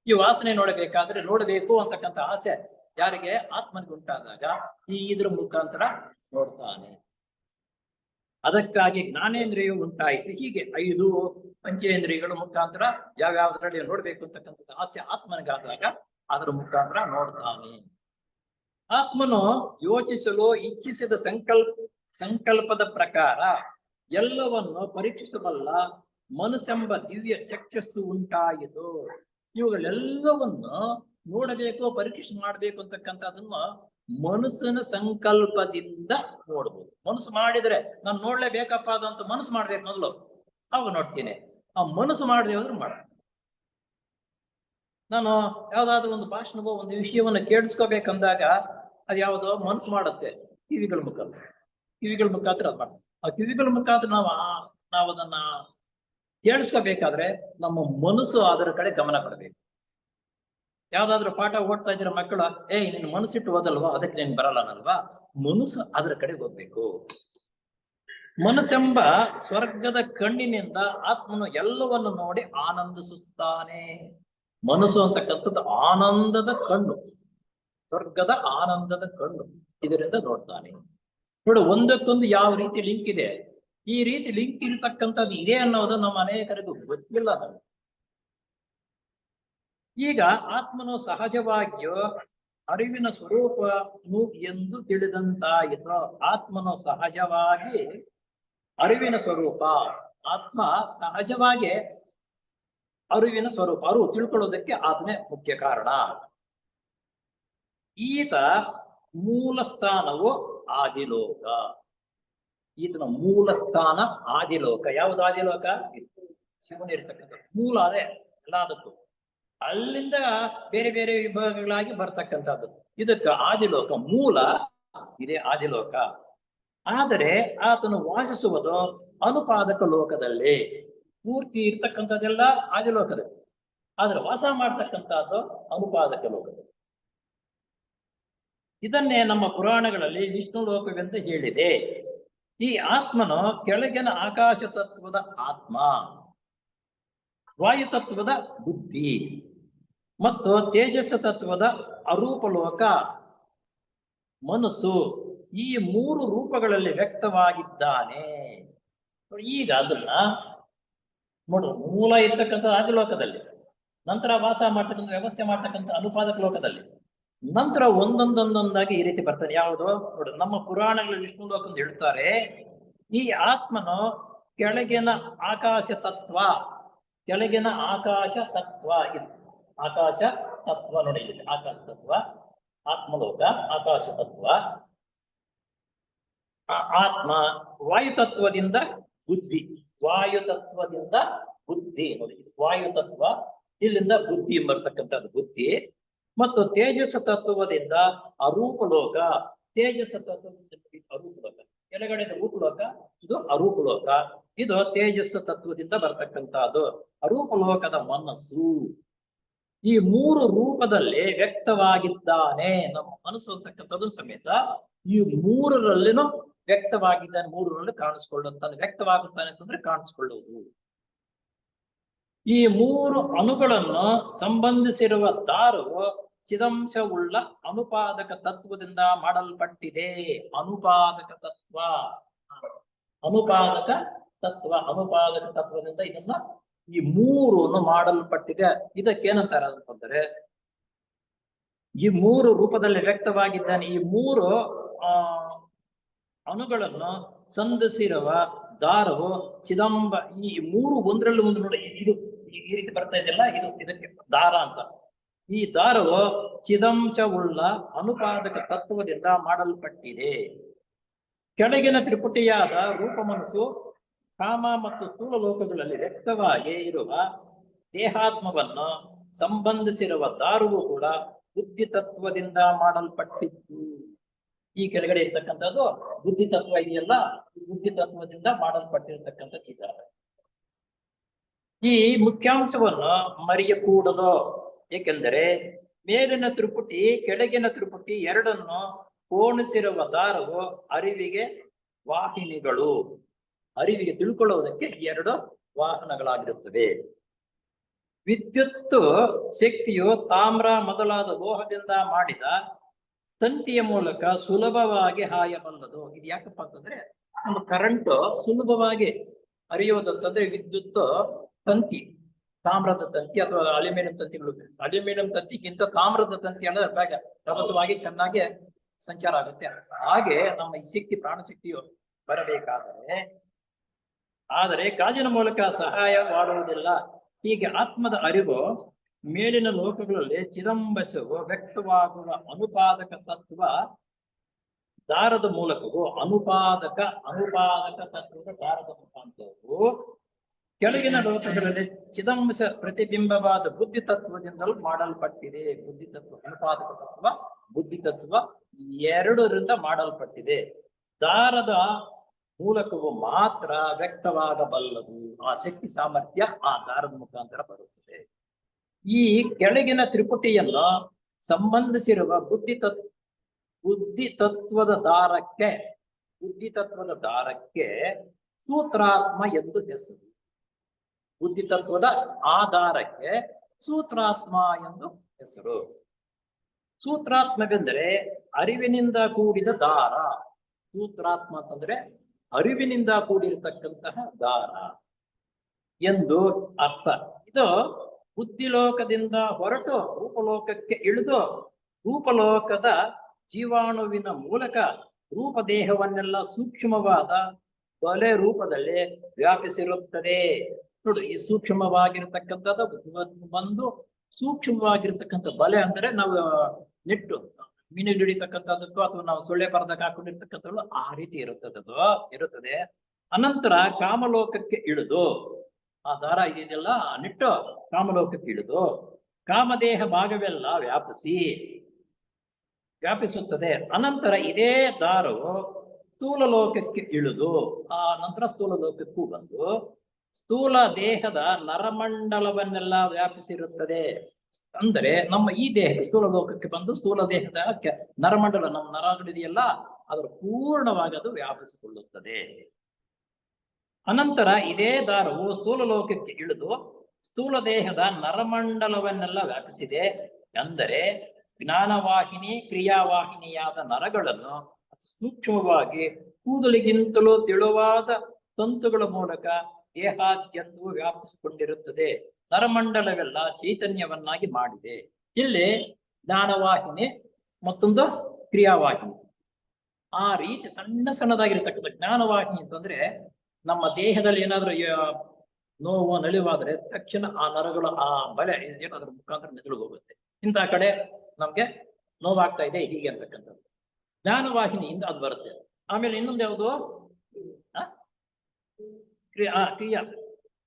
ಈ ವಾಸನೆ ನೋಡಬೇಕು ಅಂತಕ್ಕಂಥ ಆಸೆ ಯಾರಿಗೆ ಆತ್ಮನಿಗೆ ಉಂಟಾದಾಗ ಇದ್ರ ಮುಖಾಂತರ ನೋಡ್ತಾನೆ. ಅದಕ್ಕಾಗಿ ಜ್ಞಾನೇಂದ್ರಿಯವು ಉಂಟಾಯಿತು. ಹೀಗೆ 5 ಪಂಚೇಂದ್ರಿಯಗಳ ಮುಖಾಂತರ ಯಾವ್ಯಾವ್ದ್ರಲ್ಲಿ ನೋಡ್ಬೇಕು ಅಂತಕ್ಕಂಥದ್ದು ಆಸೆ ಆತ್ಮನಿಗಾದಾಗ ಅದರ ಮುಖಾಂತರ ನೋಡ್ತಾನೆ. ಆತ್ಮನು ಯೋಚಿಸಲು ಇಚ್ಛಿಸಿದ ಸಂಕಲ್ಪದ ಪ್ರಕಾರ ಎಲ್ಲವನ್ನು ಪರೀಕ್ಷಿಸಬಲ್ಲ ಮನಸ್ಸೆಂಬ ದಿವ್ಯ ಚಕ್ಷಸ್ಸು ಉಂಟಾಯಿತು. ಇವುಗಳೆಲ್ಲವನ್ನು ನೋಡಬೇಕು, ಪರೀಕ್ಷೆ ಮಾಡ್ಬೇಕು ಅಂತಕ್ಕಂಥದನ್ನ ಮನಸ್ಸಿನ ಸಂಕಲ್ಪದಿಂದ ನೋಡ್ಬೋದು. ಮನಸ್ಸು ಮಾಡಿದ್ರೆ ನಾನು ನೋಡ್ಲೇಬೇಕಪ್ಪ ಅದಂತ ಮನಸ್ಸು ಮಾಡ್ಬೇಕು ಮೊದಲು, ಅವಾಗ ನೋಡ್ತೀನಿ. ಆ ಮನಸ್ಸು ಮಾಡದೆ ಹೋದ್ರೆ ಮಾಡ. ನಾನು ಯಾವ್ದಾದ್ರು ಒಂದು ಭಾಷಣವೋ ಒಂದು ವಿಷಯವನ್ನ ಕೇಳಿಸ್ಕೋಬೇಕಂದಾಗ ಅದು ಯಾವುದೋ ಮನಸ್ಸು ಮಾಡುತ್ತೆ, ಕಿವಿಗಳ ಮುಖಾಂತರ ಅದು ಮಾಡ್ತೀವಿ. ಆ ಕಿವಿಗಳ ಮುಖಾಂತರ ನಾವು ಅದನ್ನ ಕೇಳಿಸ್ಕೋಬೇಕಾದ್ರೆ ನಮ್ಮ ಮನಸ್ಸು ಅದರ ಕಡೆ ಗಮನ ಕೊಡಬೇಕು. ಯಾವ್ದಾದ್ರು ಪಾಠ ಓದ್ತಾ ಇದ್ರೆ ಮಕ್ಕಳು, ನಿನ್ನ ಮನಸ್ಸಿಟ್ಟು ಓದಲ್ವಾ, ಅದಕ್ಕೆ ನೀನ್ ಬರಲ್ಲನಲ್ವಾ, ಮನಸ್ಸು ಅದರ ಕಡೆ ಹೋಗ್ಬೇಕು. ಮನಸ್ಸೆಂಬ ಸ್ವರ್ಗದ ಕಣ್ಣಿನಿಂದ ಆತ್ಮನು ಎಲ್ಲವನ್ನು ನೋಡಿ ಆನಂದಿಸುತ್ತಾನೆ. ಮನಸ್ಸು ಅಂತಕ್ಕಂಥದ್ದು ಆನಂದದ ಕಣ್ಣು, ಸ್ವರ್ಗದ ಆನಂದದ ಕಣ್ಣು, ಇದರಿಂದ ನೋಡ್ತಾನೆ. ನೋಡು, ಒಂದಕ್ಕೊಂದು ಯಾವ ರೀತಿ ಲಿಂಕ್ ಇದೆ. ಈ ರೀತಿ ಲಿಂಕ್ ಇರತಕ್ಕಂಥದ್ದು ಇದೆ ಅನ್ನೋದು ನಮ್ಮ ಅನೇಕರಿಗೂ ಗೊತ್ತಿಲ್ಲ. ನಾವು ಈಗ ಆತ್ಮನು ಸಹಜವಾಗಿಯೂ ಅರಿವಿನ ಸ್ವರೂಪನು ಎಂದು ತಿಳಿದಂತಾಯಿತು. ಆತ್ಮನು ಸಹಜವಾಗಿ ಅರಿವಿನ ಸ್ವರೂಪ, ಆತ್ಮ ಸಹಜವಾಗಿ ಅರಿವಿನ ಸ್ವರೂಪ, ಅರಿವು ತಿಳ್ಕೊಳ್ಳೋದಕ್ಕೆ ಆತನೇ ಮುಖ್ಯ ಕಾರಣ. ಈತ ಮೂಲ ಸ್ಥಾನವು ಆದಿಲೋಕ. ಈತನ ಮೂಲ ಸ್ಥಾನ ಆದಿಲೋಕ. ಯಾವುದು ಆದಿಲೋಕ? ಶಿವನಿರ್ತಕ್ಕಂಥ ಮೂಲ ಅದೇ ಎಲ್ಲದಕ್ಕೂ. ಅಲ್ಲಿಂದ ಬೇರೆ ಬೇರೆ ವಿಭಾಗಗಳಾಗಿ ಬರ್ತಕ್ಕಂಥದ್ದು. ಇದಕ್ಕೆ ಆದಿಲೋಕ ಮೂಲ ಇದೇ ಆದಿಲೋಕ. ಆದರೆ ಆತನು ವಾಸಿಸುವುದು ಅನುಪಾದಕ ಲೋಕದಲ್ಲಿ. ಪೂರ್ತಿ ಇರ್ತಕ್ಕಂಥದ್ದೆಲ್ಲ ಆದಿಲೋಕದಲ್ಲಿ, ಆದ್ರೆ ವಾಸ ಮಾಡ್ತಕ್ಕಂಥದ್ದು ಅನುಪಾದಕ ಲೋಕದಲ್ಲಿ. ಇದನ್ನೇ ನಮ್ಮ ಪುರಾಣಗಳಲ್ಲಿ ವಿಷ್ಣು ಲೋಕವೆಂದು ಹೇಳಿದೆ. ಈ ಆತ್ಮನು ಕೆಳಗಿನ ಆಕಾಶ ತತ್ವದ ಆತ್ಮ, ವಾಯು ತತ್ವದ ಬುದ್ಧಿ ಮತ್ತು ತೇಜಸ್ಸ ತತ್ವದ ಅರೂಪ ಲೋಕ ಮನಸ್ಸು ಈ ಮೂರು ರೂಪಗಳಲ್ಲಿ ವ್ಯಕ್ತವಾಗಿದ್ದಾನೆ. ಈಗ ಅದನ್ನ ನೋಡು, ಮೂಲ ಇರ್ತಕ್ಕಂಥ ಆದಿಲೋಕದಲ್ಲಿ, ನಂತರ ವಾಸ ಮಾಡ್ತಕ್ಕಂಥ ವ್ಯವಸ್ಥೆ ಮಾಡ್ತಕ್ಕಂಥ ಅನುಪಾದಕ ಲೋಕದಲ್ಲಿ, ನಂತರ ಒಂದೊಂದೊಂದೊಂದಾಗಿ ಈ ರೀತಿ ಬರ್ತಾನೆ. ಯಾವುದು ನೋಡು, ನಮ್ಮ ಪುರಾಣಗಳಲ್ಲಿ ವಿಷ್ಣು ಲೋಕ ಅಂತ ಹೇಳ್ತಾರೆ. ಈ ಆತ್ಮನು ಕೆಳಗಿನ ಆಕಾಶ ತತ್ವ, ಕೆಳಗಿನ ಆಕಾಶ ತತ್ವ, ಇದು ಆಕಾಶ ತತ್ವ ನೋಡಿ, ಇಲ್ಲಿ ಆಕಾಶ ತತ್ವ, ಆತ್ಮಲೋಕ, ಆಕಾಶ ತತ್ವ. ಆತ್ಮ ವಾಯುತತ್ವದಿಂದ ಬುದ್ಧಿ, ವಾಯುತತ್ವದಿಂದ ಬುದ್ಧಿ ನೋಡಿ, ವಾಯುತತ್ವ ಇಲ್ಲಿಂದ ಬುದ್ಧಿ ಬರ್ತಕ್ಕಂಥದ್ದು ಬುದ್ಧಿ. ಮತ್ತು ತೇಜಸ್ಸು ತತ್ವದಿಂದ ಅರೂಪಲೋಕ, ತೇಜಸ್ಸು ತತ್ವದಿಂದ ಅರೂಪಲೋಕ, ಕೆಳಗಡೆ ರೂಪಲೋಕ, ಇದು ಅರೂಪಲೋಕ. ಇದು ತೇಜಸ್ಸು ತತ್ವದಿಂದ ಬರ್ತಕ್ಕಂಥದ್ದು ಅರೂಪಲೋಕದ ಮನಸ್ಸು. ಈ ಮೂರು ರೂಪದಲ್ಲಿ ವ್ಯಕ್ತವಾಗಿದ್ದಾನೆ ನಮ್ಮ ಮನಸ್ಸು ಅಂತಕ್ಕಂಥದ್ದು ಸಮೇತ ಈ ಮೂರರಲ್ಲಿನೂ ವ್ಯಕ್ತವಾಗಿದ್ದಾನೆ, ಮೂರರಲ್ಲಿ ಕಾಣಿಸ್ಕೊಳ್ಳುತ್ತಾನೆ. ವ್ಯಕ್ತವಾಗುತ್ತಾನೆ ಅಂತಂದ್ರೆ ಕಾಣಿಸ್ಕೊಳ್ಳುವುದು. ಈ ಮೂರು ಅಣುಗಳನ್ನು ಸಂಬಂಧಿಸಿರುವ ದಾರವು ಚಿದಂಶವುಳ್ಳ ಅನುಪಾದಕ ತತ್ವದಿಂದ ಮಾಡಲ್ಪಟ್ಟಿದೆ. ಅನುಪಾದಕ ತತ್ವ, ಅನುಪಾದಕ ತತ್ವ, ಅನುಪಾದಕ ತತ್ವದಿಂದ ಇದನ್ನ ಈ ಮೂರು ಮಾಡಲ್ಪಟ್ಟಿದೆ. ಇದಕ್ಕೇನಂತಾರೆ ಅಂತಂದ್ರೆ, ಈ ಮೂರು ರೂಪದಲ್ಲಿ ವ್ಯಕ್ತವಾಗಿದ್ದಾನೆ. ಈ ಮೂರು ಅಣುಗಳನ್ನು ಸಂಧಿಸಿರುವ ದಾರವು ಚಿದಂಬ, ಈ ಮೂರು ಒಂದರಲ್ಲಿ ಒಂದು ನೋಡಿ, ಇದು ಈ ರೀತಿ ಬರ್ತಾ ಇದೆಯಲ್ಲ, ಇದು ಇದಕ್ಕೆ ದಾರ ಅಂತ. ಈ ದಾರವು ಚಿದಂಶವುಳ್ಳ ಅನುಪಾದಕ ತತ್ವದಿಂದ ಮಾಡಲ್ಪಟ್ಟಿದೆ. ಕೆಳಗಿನ ತ್ರಿಪುಟಿಯಾದ ರೂಪ ಮನಸ್ಸು ಕಾಮ ಮತ್ತು ಸ್ಥೂಲ ಲೋಕಗಳಲ್ಲಿ ವ್ಯಕ್ತವಾಗಿ ಇರುವ ದೇಹಾತ್ಮವನ್ನು ಸಂಬಂಧಿಸಿರುವ ದಾರವು ಕೂಡ ಬುದ್ಧಿ ತತ್ವದಿಂದ ಮಾಡಲ್ಪಟ್ಟಿತ್ತು. ಈ ಕೆಳಗಡೆ ಇರ್ತಕ್ಕಂಥದ್ದು ಬುದ್ಧಿ ತತ್ವ ಇದೆಯಲ್ಲ, ಬುದ್ಧಿ ತತ್ವದಿಂದ ಮಾಡಲ್ಪಟ್ಟಿರ್ತಕ್ಕಂಥದ್ದು ಇದ್ದಾರೆ. ಈ ಮುಖ್ಯಾಂಶವನ್ನು ಮರೆಯಕೂಡದು. ಏಕೆಂದರೆ ಮೇಲಿನ ತ್ರಿಪುಟಿ ಕೆಳಗಿನ ತ್ರಿಪುಟಿ ಎರಡನ್ನು ಕೋಣಿಸಿರುವ ದಾರವು ಅರಿವಿಗೆ ವಾಹಿನಿಗಳು. ಅರಿವಿಗೆ ತಿಳ್ಕೊಳ್ಳುವುದಕ್ಕೆ ಎರಡು ವಾಹನಗಳಾಗಿರುತ್ತವೆ. ವಿದ್ಯುತ್ ಶಕ್ತಿಯು ತಾಮ್ರ ಮೊದಲಾದ ಲೋಹದಿಂದ ಮಾಡಿದ ತಂತಿಯ ಮೂಲಕ ಸುಲಭವಾಗಿ ಹಾಯಬಲ್ಲದು. ಇದು ಯಾಕಪ್ಪ ಅಂತಂದ್ರೆ, ನಮ್ಮ ಕರೆಂಟ್ ಸುಲಭವಾಗಿ ಹರಿಯೋದಂತಂದ್ರೆ ವಿದ್ಯುತ್ ತಂತಿ, ತಾಮ್ರದ ತಂತಿ ಅಥವಾ ಅಲ್ಯೂಮಿನಿಯಂ ತಂತಿಗಳು. ಅಲ್ಯೂಮಿನಿಯಂ ತಂತಿಗಿಂತ ತಾಮ್ರದ ತಂತಿ ಅಂದ್ರೆ ಬೇಗ ರಭಸವಾಗಿ ಚೆನ್ನಾಗಿ ಸಂಚಾರ ಆಗುತ್ತೆ. ಹಾಗೆ ನಮ್ಮ ಈ ಶಕ್ತಿ, ಪ್ರಾಣಶಕ್ತಿಯು ಬರಬೇಕಾದರೆ ಆದರೆ ಗಾಜಿನ ಮೂಲಕ ಸಹಾಯ ಮಾಡುವುದಿಲ್ಲ. ಹೀಗೆ ಆತ್ಮದ ಅರಿವು ಮೇಲಿನ ಲೋಕಗಳಲ್ಲಿ ಚಿದಂಬಸವು ವ್ಯಕ್ತವಾಗುವ ಅನುಪಾದಕ ತತ್ವ ದಾರದ ಮೂಲಕವೂ ಅನುಪಾದಕ ತತ್ವದ ದಾರದ ಮುಖಾಂತರವು ಕೆಳಗಿನ ಲೋಕಗಳಲ್ಲಿ ಚಿದಂಬಸ ಪ್ರತಿಬಿಂಬವಾದ ಬುದ್ಧಿ ತತ್ವದಿಂದಲೂ ಮಾಡಲ್ಪಟ್ಟಿದೆ. ಬುದ್ಧಿ ತತ್ವ, ಅನುಪಾದಕ ತತ್ವ, ಬುದ್ಧಿ ತತ್ವ ಎರಡರಿಂದ ಮಾಡಲ್ಪಟ್ಟಿದೆ. ದಾರದ ಮೂಲಕವು ಮಾತ್ರ ವ್ಯಕ್ತವಾಗಬಲ್ಲದು. ಆ ಶಕ್ತಿ ಸಾಮರ್ಥ್ಯ ಆ ದಾರದ ಮುಖಾಂತರ ಬರುತ್ತದೆ. ಈ ಕೆಳಗಿನ ತ್ರಿಪುಟಿಯನ್ನು ಸಂಬಂಧಿಸಿರುವ ಬುದ್ಧಿ ತತ್ವದ ದಾರಕ್ಕೆ ಸೂತ್ರಾತ್ಮ ಎಂದು ಹೆಸರು. ಬುದ್ಧಿ ತತ್ವದ ಆಧಾರಕ್ಕೆ ಸೂತ್ರಾತ್ಮ ಎಂದು ಹೆಸರು. ಸೂತ್ರಾತ್ಮವೆಂದರೆ ಅರಿವಿನಿಂದ ಕೂಡಿದ ದಾರ. ಸೂತ್ರಾತ್ಮ ಅಂತಂದ್ರೆ ಅರಿವಿನಿಂದ ಕೂಡಿರತಕ್ಕಂತಹ ದಾರ ಎಂದು ಅರ್ಥ. ಇದು ಬುದ್ಧಿಲೋಕದಿಂದ ಹೊರಟು ರೂಪಲೋಕಕ್ಕೆ ಇಳಿದು ರೂಪಲೋಕದ ಜೀವಾಣುವಿನ ಮೂಲಕ ರೂಪದೇಹವನ್ನೆಲ್ಲ ಸೂಕ್ಷ್ಮವಾದ ಬಲೆ ರೂಪದಲ್ಲಿ ವ್ಯಾಪಿಸಿರುತ್ತದೆ. ನೋಡಿ, ಈ ಸೂಕ್ಷ್ಮವಾಗಿರ್ತಕ್ಕಂಥದ್ದು ಬಂದು ಸೂಕ್ಷ್ಮವಾಗಿರ್ತಕ್ಕಂಥ ಬಲೆ ಅಂದ್ರೆ ನಾವು ನೆಟ್ಟು ಮೀನು ಹಿಡಿತಕ್ಕಂಥದ್ದಕ್ಕೂ ಅಥವಾ ನಾವು ಸೊಳ್ಳೆ ಪರದಕ್ಕೆ ಹಾಕೊಂಡಿರ್ತಕ್ಕಂಥದ್ದು ಆ ರೀತಿ ಇರುತ್ತದೆ. ಅನಂತರ ಕಾಮಲೋಕಕ್ಕೆ ಇಳಿದು ಆ ದಾರ ಇದೆಯಲ್ಲ ನಿಟ್ಟು ಕಾಮಲೋಕಕ್ಕೆ ಇಳಿದು ಕಾಮದೇಹ ಭಾಗವೆಲ್ಲ ವ್ಯಾಪಿಸುತ್ತದೆ. ಅನಂತರ ಇದೇ ದಾರವು ಸ್ಥೂಲ ಲೋಕಕ್ಕೆ ಇಳಿದು ಆ ನಂತರ ಸ್ಥೂಲ ಲೋಕಕ್ಕೂ ಬಂದು ಸ್ಥೂಲ ದೇಹದ ನರಮಂಡಲವನ್ನೆಲ್ಲ ವ್ಯಾಪಿಸಿರುತ್ತದೆ. ಅಂದರೆ ನಮ್ಮ ಈ ದೇಹ ಸ್ಥೂಲ ಲೋಕಕ್ಕೆ ಬಂದು ಸ್ಥೂಲ ದೇಹದ ನರಮಂಡಲ, ನಮ್ಮ ನರಗಳಿದೆಯಲ್ಲ ಅದರ ಪೂರ್ಣವಾಗಿ ಅದು ವ್ಯಾಪಿಸಿಕೊಳ್ಳುತ್ತದೆ. ಅನಂತರ ಇದೇ ದಾರವು ಸ್ಥೂಲ ಲೋಕಕ್ಕೆ ಇಳಿದು ಸ್ಥೂಲ ದೇಹದ ನರಮಂಡಲವನ್ನೆಲ್ಲ ವ್ಯಾಪಿಸಿದೆ. ಅಂದರೆ ಜ್ಞಾನವಾಹಿನಿ, ಕ್ರಿಯಾವಾಹಿನಿಯಾದ ನರಗಳನ್ನು ಸೂಕ್ಷ್ಮವಾಗಿ ಕೂದಲಿಗಿಂತಲೂ ತೆಳುವಾದ ತಂತುಗಳ ಮೂಲಕ ದೇಹಾದ್ಯಂತವೂ ವ್ಯಾಪಿಸಿಕೊಂಡಿರುತ್ತದೆ. ನರಮಂಡಲವೆಲ್ಲ ಚೈತನ್ಯವನ್ನಾಗಿ ಮಾಡಿದೆ. ಇಲ್ಲಿ ಜ್ಞಾನವಾಹಿನಿ ಮತ್ತೊಂದು ಕ್ರಿಯಾವಾಹಿನಿ. ಆ ರೀತಿ ಸಣ್ಣ ಸಣ್ಣದಾಗಿರ್ತಕ್ಕಂಥ ಜ್ಞಾನವಾಹಿನಿ ಅಂತಂದ್ರೆ ನಮ್ಮ ದೇಹದಲ್ಲಿ ಏನಾದ್ರೂ ನೋವು ನಲಿವಾದ್ರೆ ತಕ್ಷಣ ಆ ನರಗಳು ಆ ಬಲೆ ಏನಾದ್ರೂ ಮುಖಾಂತರ ಮೆದುಳು ಹೋಗುತ್ತೆ. ಇಂಥ ಕಡೆ ನಮ್ಗೆ ನೋವಾಗ್ತಾ ಇದೆ ಹೀಗೆ ಅಂತಕ್ಕಂಥದ್ದು ಜ್ಞಾನವಾಹಿನಿಯಿಂದ ಅದು ಬರುತ್ತೆ. ಆಮೇಲೆ ಇನ್ನೊಂದು ಯಾವುದು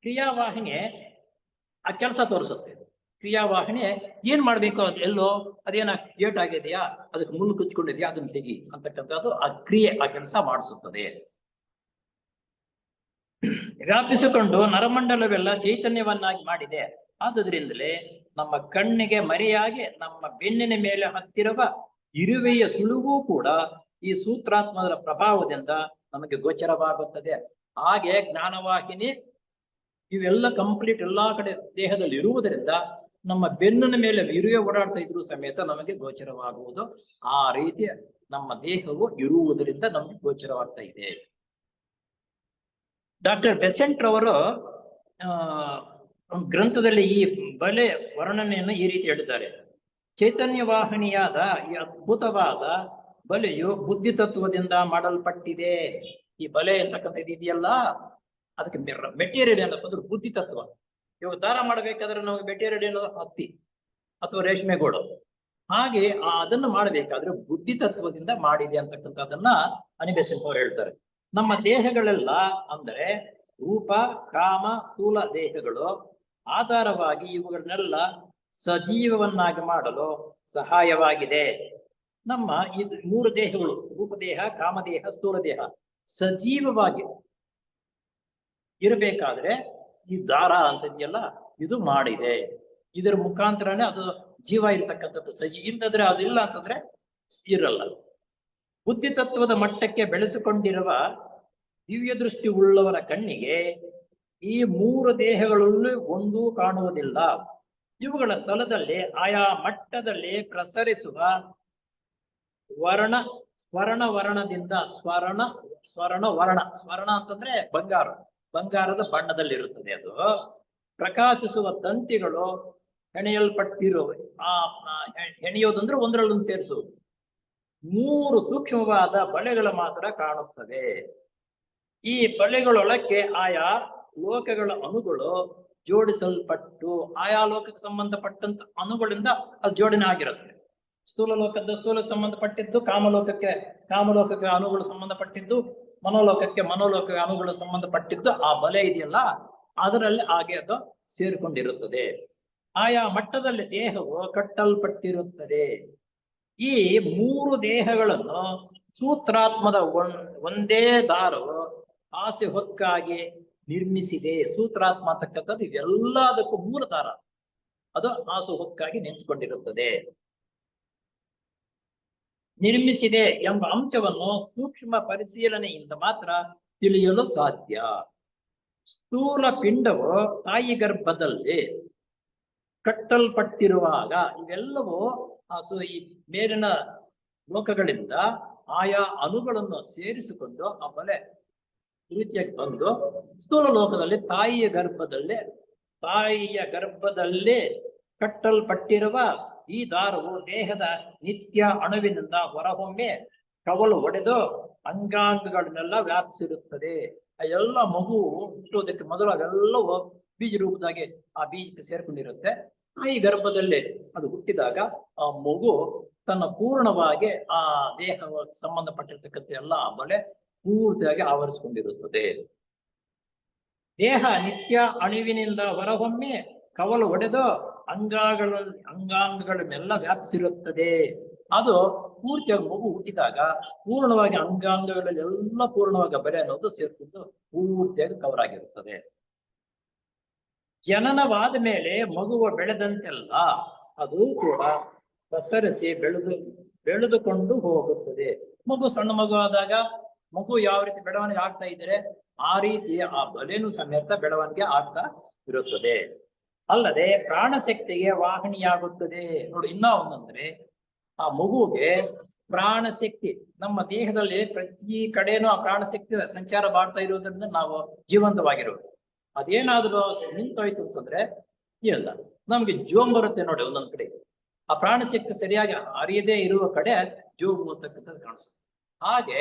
ಕ್ರಿಯಾವಾಹಿನಿ ಆ ಕೆಲಸ ತೋರಿಸುತ್ತೆ. ಕ್ರಿಯಾವಾಹಿನಿ ಏನ್ ಮಾಡ್ಬೇಕು ಅದು ಎಲ್ಲೋ ಅದೇನ ಏಟ್ ಆಗಿದೆಯಾ ಅದಕ್ಕೆ ಮುಳ್ಳು ಕುಚ್ಕೊಂಡಿದ್ಯಾ ಅದನ್ನ ತೆಗಿ ಅಂತಕ್ಕಂಥದ್ದು ಆ ಕ್ರಿಯೆ ಆ ಕೆಲಸ ಮಾಡಿಸುತ್ತದೆ. ವ್ಯಾಪಿಸಿಕೊಂಡು ನರಮಂಡಲವೆಲ್ಲ ಚೈತನ್ಯವನ್ನಾಗಿ ಮಾಡಿದೆ. ಆದುದರಿಂದಲೇ ನಮ್ಮ ಕಣ್ಣಿಗೆ ಮರೆಯಾಗಿ ನಮ್ಮ ಬೆನ್ನಿನ ಮೇಲೆ ಹತ್ತಿರುವ ಇರುವೆಯ ಸುಳುವು ಕೂಡ ಈ ಸೂತ್ರಾತ್ಮದ ಪ್ರಭಾವದಿಂದ ನಮಗೆ ಗೋಚರವಾಗುತ್ತದೆ. ಹಾಗೆ ಜ್ಞಾನವಾಹಿನಿ ಇವೆಲ್ಲ ಕಂಪ್ಲೀಟ್ ಎಲ್ಲಾ ಕಡೆ ದೇಹದಲ್ಲಿ ಇರುವುದರಿಂದ ನಮ್ಮ ಬೆನ್ನಿನ ಮೇಲೆ ಇರುವೆ ಓಡಾಡ್ತಾ ಇದ್ರು ಸಮೇತ ನಮಗೆ ಗೋಚರವಾಗುವುದು. ಆ ರೀತಿ ನಮ್ಮ ದೇಹವು ಇರುವುದರಿಂದ ನಮಗೆ ಗೋಚರವಾಗ್ತಾ ಇದೆ. ಡಾಕ್ಟರ್ ಬೆಸೆಂಟ್ ರವರು ಗ್ರಂಥದಲ್ಲಿ ಈ ಬಲೆ ವರ್ಣನೆಯನ್ನು ಈ ರೀತಿ ಹೇಳಿದ್ದಾರೆ. ಚೈತನ್ಯವಾಹಿನಿಯಾದ ಈ ಅದ್ಭುತವಾದ ಬಲೆಯು ಬುದ್ಧಿ ತತ್ವದಿಂದ ಮಾಡಲ್ಪಟ್ಟಿದೆ. ಈ ಬಲೆ ಅಂತಕ್ಕಂಥದ್ದು ಇದೆಯಲ್ಲ ಅದಕ್ಕೆ ಮೆಟೀರಿಯಲ್ ಏನಪ್ಪ ಅಂದ್ರೆ ಬುದ್ಧಿ ತತ್ವ. ಇವಾಗ ದಾರ ಮಾಡಬೇಕಾದ್ರೆ ನಮಗೆ ಮೆಟೀರಿಯಲ್ ಏನೋ ಹತ್ತಿ ಅಥವಾ ರೇಷ್ಮೆ ಗೋಡು. ಹಾಗೆ ಅದನ್ನು ಮಾಡಬೇಕಾದ್ರೆ ಬುದ್ಧಿ ತತ್ವದಿಂದ ಮಾಡಿದೆ ಅಂತಕ್ಕಂಥದ್ದನ್ನ ಅನಿಬೆಸೆಂಟ್ ಅವರು ಹೇಳ್ತಾರೆ. ನಮ್ಮ ದೇಹಗಳೆಲ್ಲ ಅಂದ್ರೆ ರೂಪ, ಕಾಮ, ಸ್ಥೂಲ ದೇಹಗಳು ಆಧಾರವಾಗಿ ಇವುಗಳನ್ನೆಲ್ಲ ಸಜೀವವನ್ನಾಗಿ ಮಾಡಲು ಸಹಾಯವಾಗಿದೆ. ನಮ್ಮ ಇದು 3 ದೇಹಗಳು ರೂಪದೇಹ, ಕಾಮದೇಹ, ಸ್ಥೂಲ ದೇಹ ಸಜೀವವಾಗಿ ಇರಬೇಕಾದ್ರೆ ಈ ದಾರ ಅಂತಿದೆಯಲ್ಲ ಇದು ಮಾಡಿದೆ. ಇದರ ಮುಖಾಂತರನೇ ಅದು ಜೀವ ಇರ್ತಕ್ಕಂಥದ್ದು. ಇಲ್ಲದ್ರೆ ಅದಿಲ್ಲ ಅಂತಂದ್ರೆ ಇರಲ್ಲ. ಬುದ್ಧಿ ತತ್ವದ ಮಟ್ಟಕ್ಕೆ ಬೆಳೆಸಿಕೊಂಡಿರುವ ದಿವ್ಯ ದೃಷ್ಟಿ ಉಳ್ಳವರ ಕಣ್ಣಿಗೆ ಈ 3 ದೇಹಗಳಲ್ಲಿ ಒಂದೂ ಕಾಣುವುದಿಲ್ಲ. ಇವುಗಳ ಸ್ಥಳದಲ್ಲಿ ಆಯಾ ಮಟ್ಟದಲ್ಲಿ ಪ್ರಸರಿಸುವ ವರ್ಣದಿಂದ ಸ್ವರ್ಣ ಅಂತಂದ್ರೆ ಬಂಗಾರದ ಬಣ್ಣದಲ್ಲಿರುತ್ತದೆ. ಅದು ಪ್ರಕಾಶಿಸುವ ತಂತಿಗಳು ಹೆಣೆಯಲ್ಪಟ್ಟಿರುವ ಹೆಣೆಯೋದಂದ್ರೆ ಒಂದರಲ್ಲೊಂದು ಸೇರಿಸುವುದು 3 ಸೂಕ್ಷ್ಮವಾದ ಬಳೆಗಳು ಮಾತ್ರ ಕಾಣುತ್ತವೆ. ಈ ಬಳೆಗಳೊಳಕ್ಕೆ ಆಯಾ ಲೋಕಗಳ ಅಣುಗಳು ಜೋಡಿಸಲ್ಪಟ್ಟು ಆಯಾ ಲೋಕಕ್ಕೆ ಸಂಬಂಧಪಟ್ಟಂತ ಅಣುಗಳಿಂದ ಅದು ಜೋಡಣೆ ಆಗಿರುತ್ತೆ. ಸ್ಥೂಲ ಲೋಕಕ್ಕೆ ಸಂಬಂಧಪಟ್ಟಿದ್ದು ಕಾಮಲೋಕಕ್ಕೆ ಅಣುಗಳು ಸಂಬಂಧಪಟ್ಟಿದ್ದು, ಮನೋಲೋಕ ಅಣುಗಳು ಸಂಬಂಧಪಟ್ಟಿದ್ದು ಆ ಬಲೆ ಇದೆಯಲ್ಲ ಅದರಲ್ಲಿ ಹಾಗೆ ಅದು ಸೇರಿಕೊಂಡಿರುತ್ತದೆ. ಆಯಾ ಮಟ್ಟದಲ್ಲಿ ದೇಹವು ಕಟ್ಟಲ್ಪಟ್ಟಿರುತ್ತದೆ. ಈ 3 ದೇಹಗಳನ್ನು ಸೂತ್ರಾತ್ಮದ ಒಂದೇ ದಾರವು ಆಸೆ ಹೊಕ್ಕಾಗಿ ನಿರ್ಮಿಸಿದೆ. ಸೂತ್ರಾತ್ಮ ಅಂತಕ್ಕಂಥದ್ದು ಇವೆಲ್ಲದಕ್ಕೂ ಮೂಲ ದಾರ, ಅದು ಆಸು ಹೊಕ್ಕಾಗಿ ನಿಂತುಕೊಂಡಿರುತ್ತದೆ. ನಿರ್ಮಿಸಿದೆ ಎಂಬ ಅಂಶವನ್ನು ಸೂಕ್ಷ್ಮ ಪರಿಶೀಲನೆಯಿಂದ ಮಾತ್ರ ತಿಳಿಯಲು ಸಾಧ್ಯ. ಸ್ಥೂಲ ಪಿಂಡವು ತಾಯಿ ಗರ್ಭದಲ್ಲಿ ಕಟ್ಟಲ್ಪಟ್ಟಿರುವಾಗ ಇವೆಲ್ಲವೂ ಈ ಮೇಲಿನ ಲೋಕಗಳಿಂದ ಆಯಾ ಅಣುಗಳನ್ನು ಸೇರಿಸಿಕೊಂಡು ಆ ಬಲೆ ರೀತಿಯಾಗಿ ಬಂದು ಸ್ಥೂಲ ಲೋಕದಲ್ಲಿ ತಾಯಿಯ ಗರ್ಭದಲ್ಲಿ ಕಟ್ಟಲ್ಪಟ್ಟಿರುವ ಈ ದಾರವು ದೇಹದ ನಿತ್ಯ ಅಣುವಿನಿಂದ ಹೊರಹೊಮ್ಮೆ ಕವಲು ಒಡೆದು ಅಂಗಾಂಗಗಳನ್ನೆಲ್ಲ ವ್ಯಾಪಿಸಿರುತ್ತದೆ. ಎಲ್ಲ ಮಗು ಹುಟ್ಟುವುದಕ್ಕೆ ಮೊದಲು ಅವೆಲ್ಲವೂ ಬೀಜ ರೂಪದಾಗಿ ಆ ಬೀಜಕ್ಕೆ ಸೇರ್ಕೊಂಡಿರುತ್ತೆ. ತಾಯಿ ಗರ್ಭದಲ್ಲಿ ಅದು ಹುಟ್ಟಿದಾಗ ಆ ಮಗು ತನ್ನ ಪೂರ್ಣವಾಗಿ ಆ ದೇಹ ಸಂಬಂಧಪಟ್ಟಿರ್ತಕ್ಕಂಥ ಎಲ್ಲ ಬಲೆ ಪೂರ್ತಿಯಾಗಿ ಆವರಿಸಿಕೊಂಡಿರುತ್ತದೆ. ದೇಹ ನಿತ್ಯ ಅಣುವಿನಿಂದ ಹೊರಹೊಮ್ಮೆ ಕವಲು ಒಡೆದು ಅಂಗಾಂಗಗಳನ್ನೆಲ್ಲ ವ್ಯಾಪಿಸಿರುತ್ತದೆ. ಅದು ಪೂರ್ತಿಯಾಗಿ ಮಗು ಹುಟ್ಟಿದಾಗ ಪೂರ್ಣವಾಗಿ ಅಂಗಾಂಗಗಳಲ್ಲಿ ಎಲ್ಲ ಪೂರ್ಣವಾಗಿ ಬಲೆ ಅನ್ನೋದು ಸೇರ್ಕೊಂಡು ಪೂರ್ತಿಯಾಗಿ ಕವರ್ ಆಗಿರುತ್ತದೆ. ಜನನವಾದ ಮೇಲೆ ಮಗುವ ಬೆಳೆದಂತೆಲ್ಲ ಅದು ಕೂಡ ಪ್ರಸರಿಸಿ ಬೆಳೆದುಕೊಂಡು ಹೋಗುತ್ತದೆ. ಮಗು ಸಣ್ಣ ಮಗು ಆದಾಗ ಮಗು ಯಾವ ರೀತಿ ಬೆಳವಣಿಗೆ ಆಗ್ತಾ ಇದ್ರೆ ಆ ರೀತಿ ಆ ಬಲೆನೂ ಸಮೇತ ಬೆಳವಣಿಗೆ ಆಗ್ತಾ ಇರುತ್ತದೆ. ಅಲ್ಲದೆ ಪ್ರಾಣಶಕ್ತಿಗೆ ವಾಹನಿಯಾಗುತ್ತದೆ. ನೋಡಿ, ಇನ್ನ ಒಂದಂದ್ರೆ ಆ ಮಗುವಿಗೆ ಪ್ರಾಣಶಕ್ತಿ ನಮ್ಮ ದೇಹದಲ್ಲಿ ಪ್ರತಿ ಕಡೆನೂ ಆ ಪ್ರಾಣಶಕ್ತಿ ಸಂಚಾರ ಮಾಡ್ತಾ ಇರೋದ್ರಿಂದ ನಾವು ಜೀವಂತವಾಗಿರೋದು. ಅದೇನಾದ್ರೂ ನಿಂತೋಯ್ತು ಅಂತಂದ್ರೆ ಇಲ್ಲ, ನಮ್ಗೆ ಜೋಮ್ ಬರುತ್ತೆ ನೋಡಿ ಒಂದೊಂದ್ ಕಡೆ. ಆ ಪ್ರಾಣಶಕ್ತಿ ಸರಿಯಾಗಿ ಅರಿಯದೇ ಇರುವ ಕಡೆ ಜೋಮು ಅಂತಕ್ಕಂಥದ್ದು ಕಾಣಿಸುತ್ತೆ. ಹಾಗೆ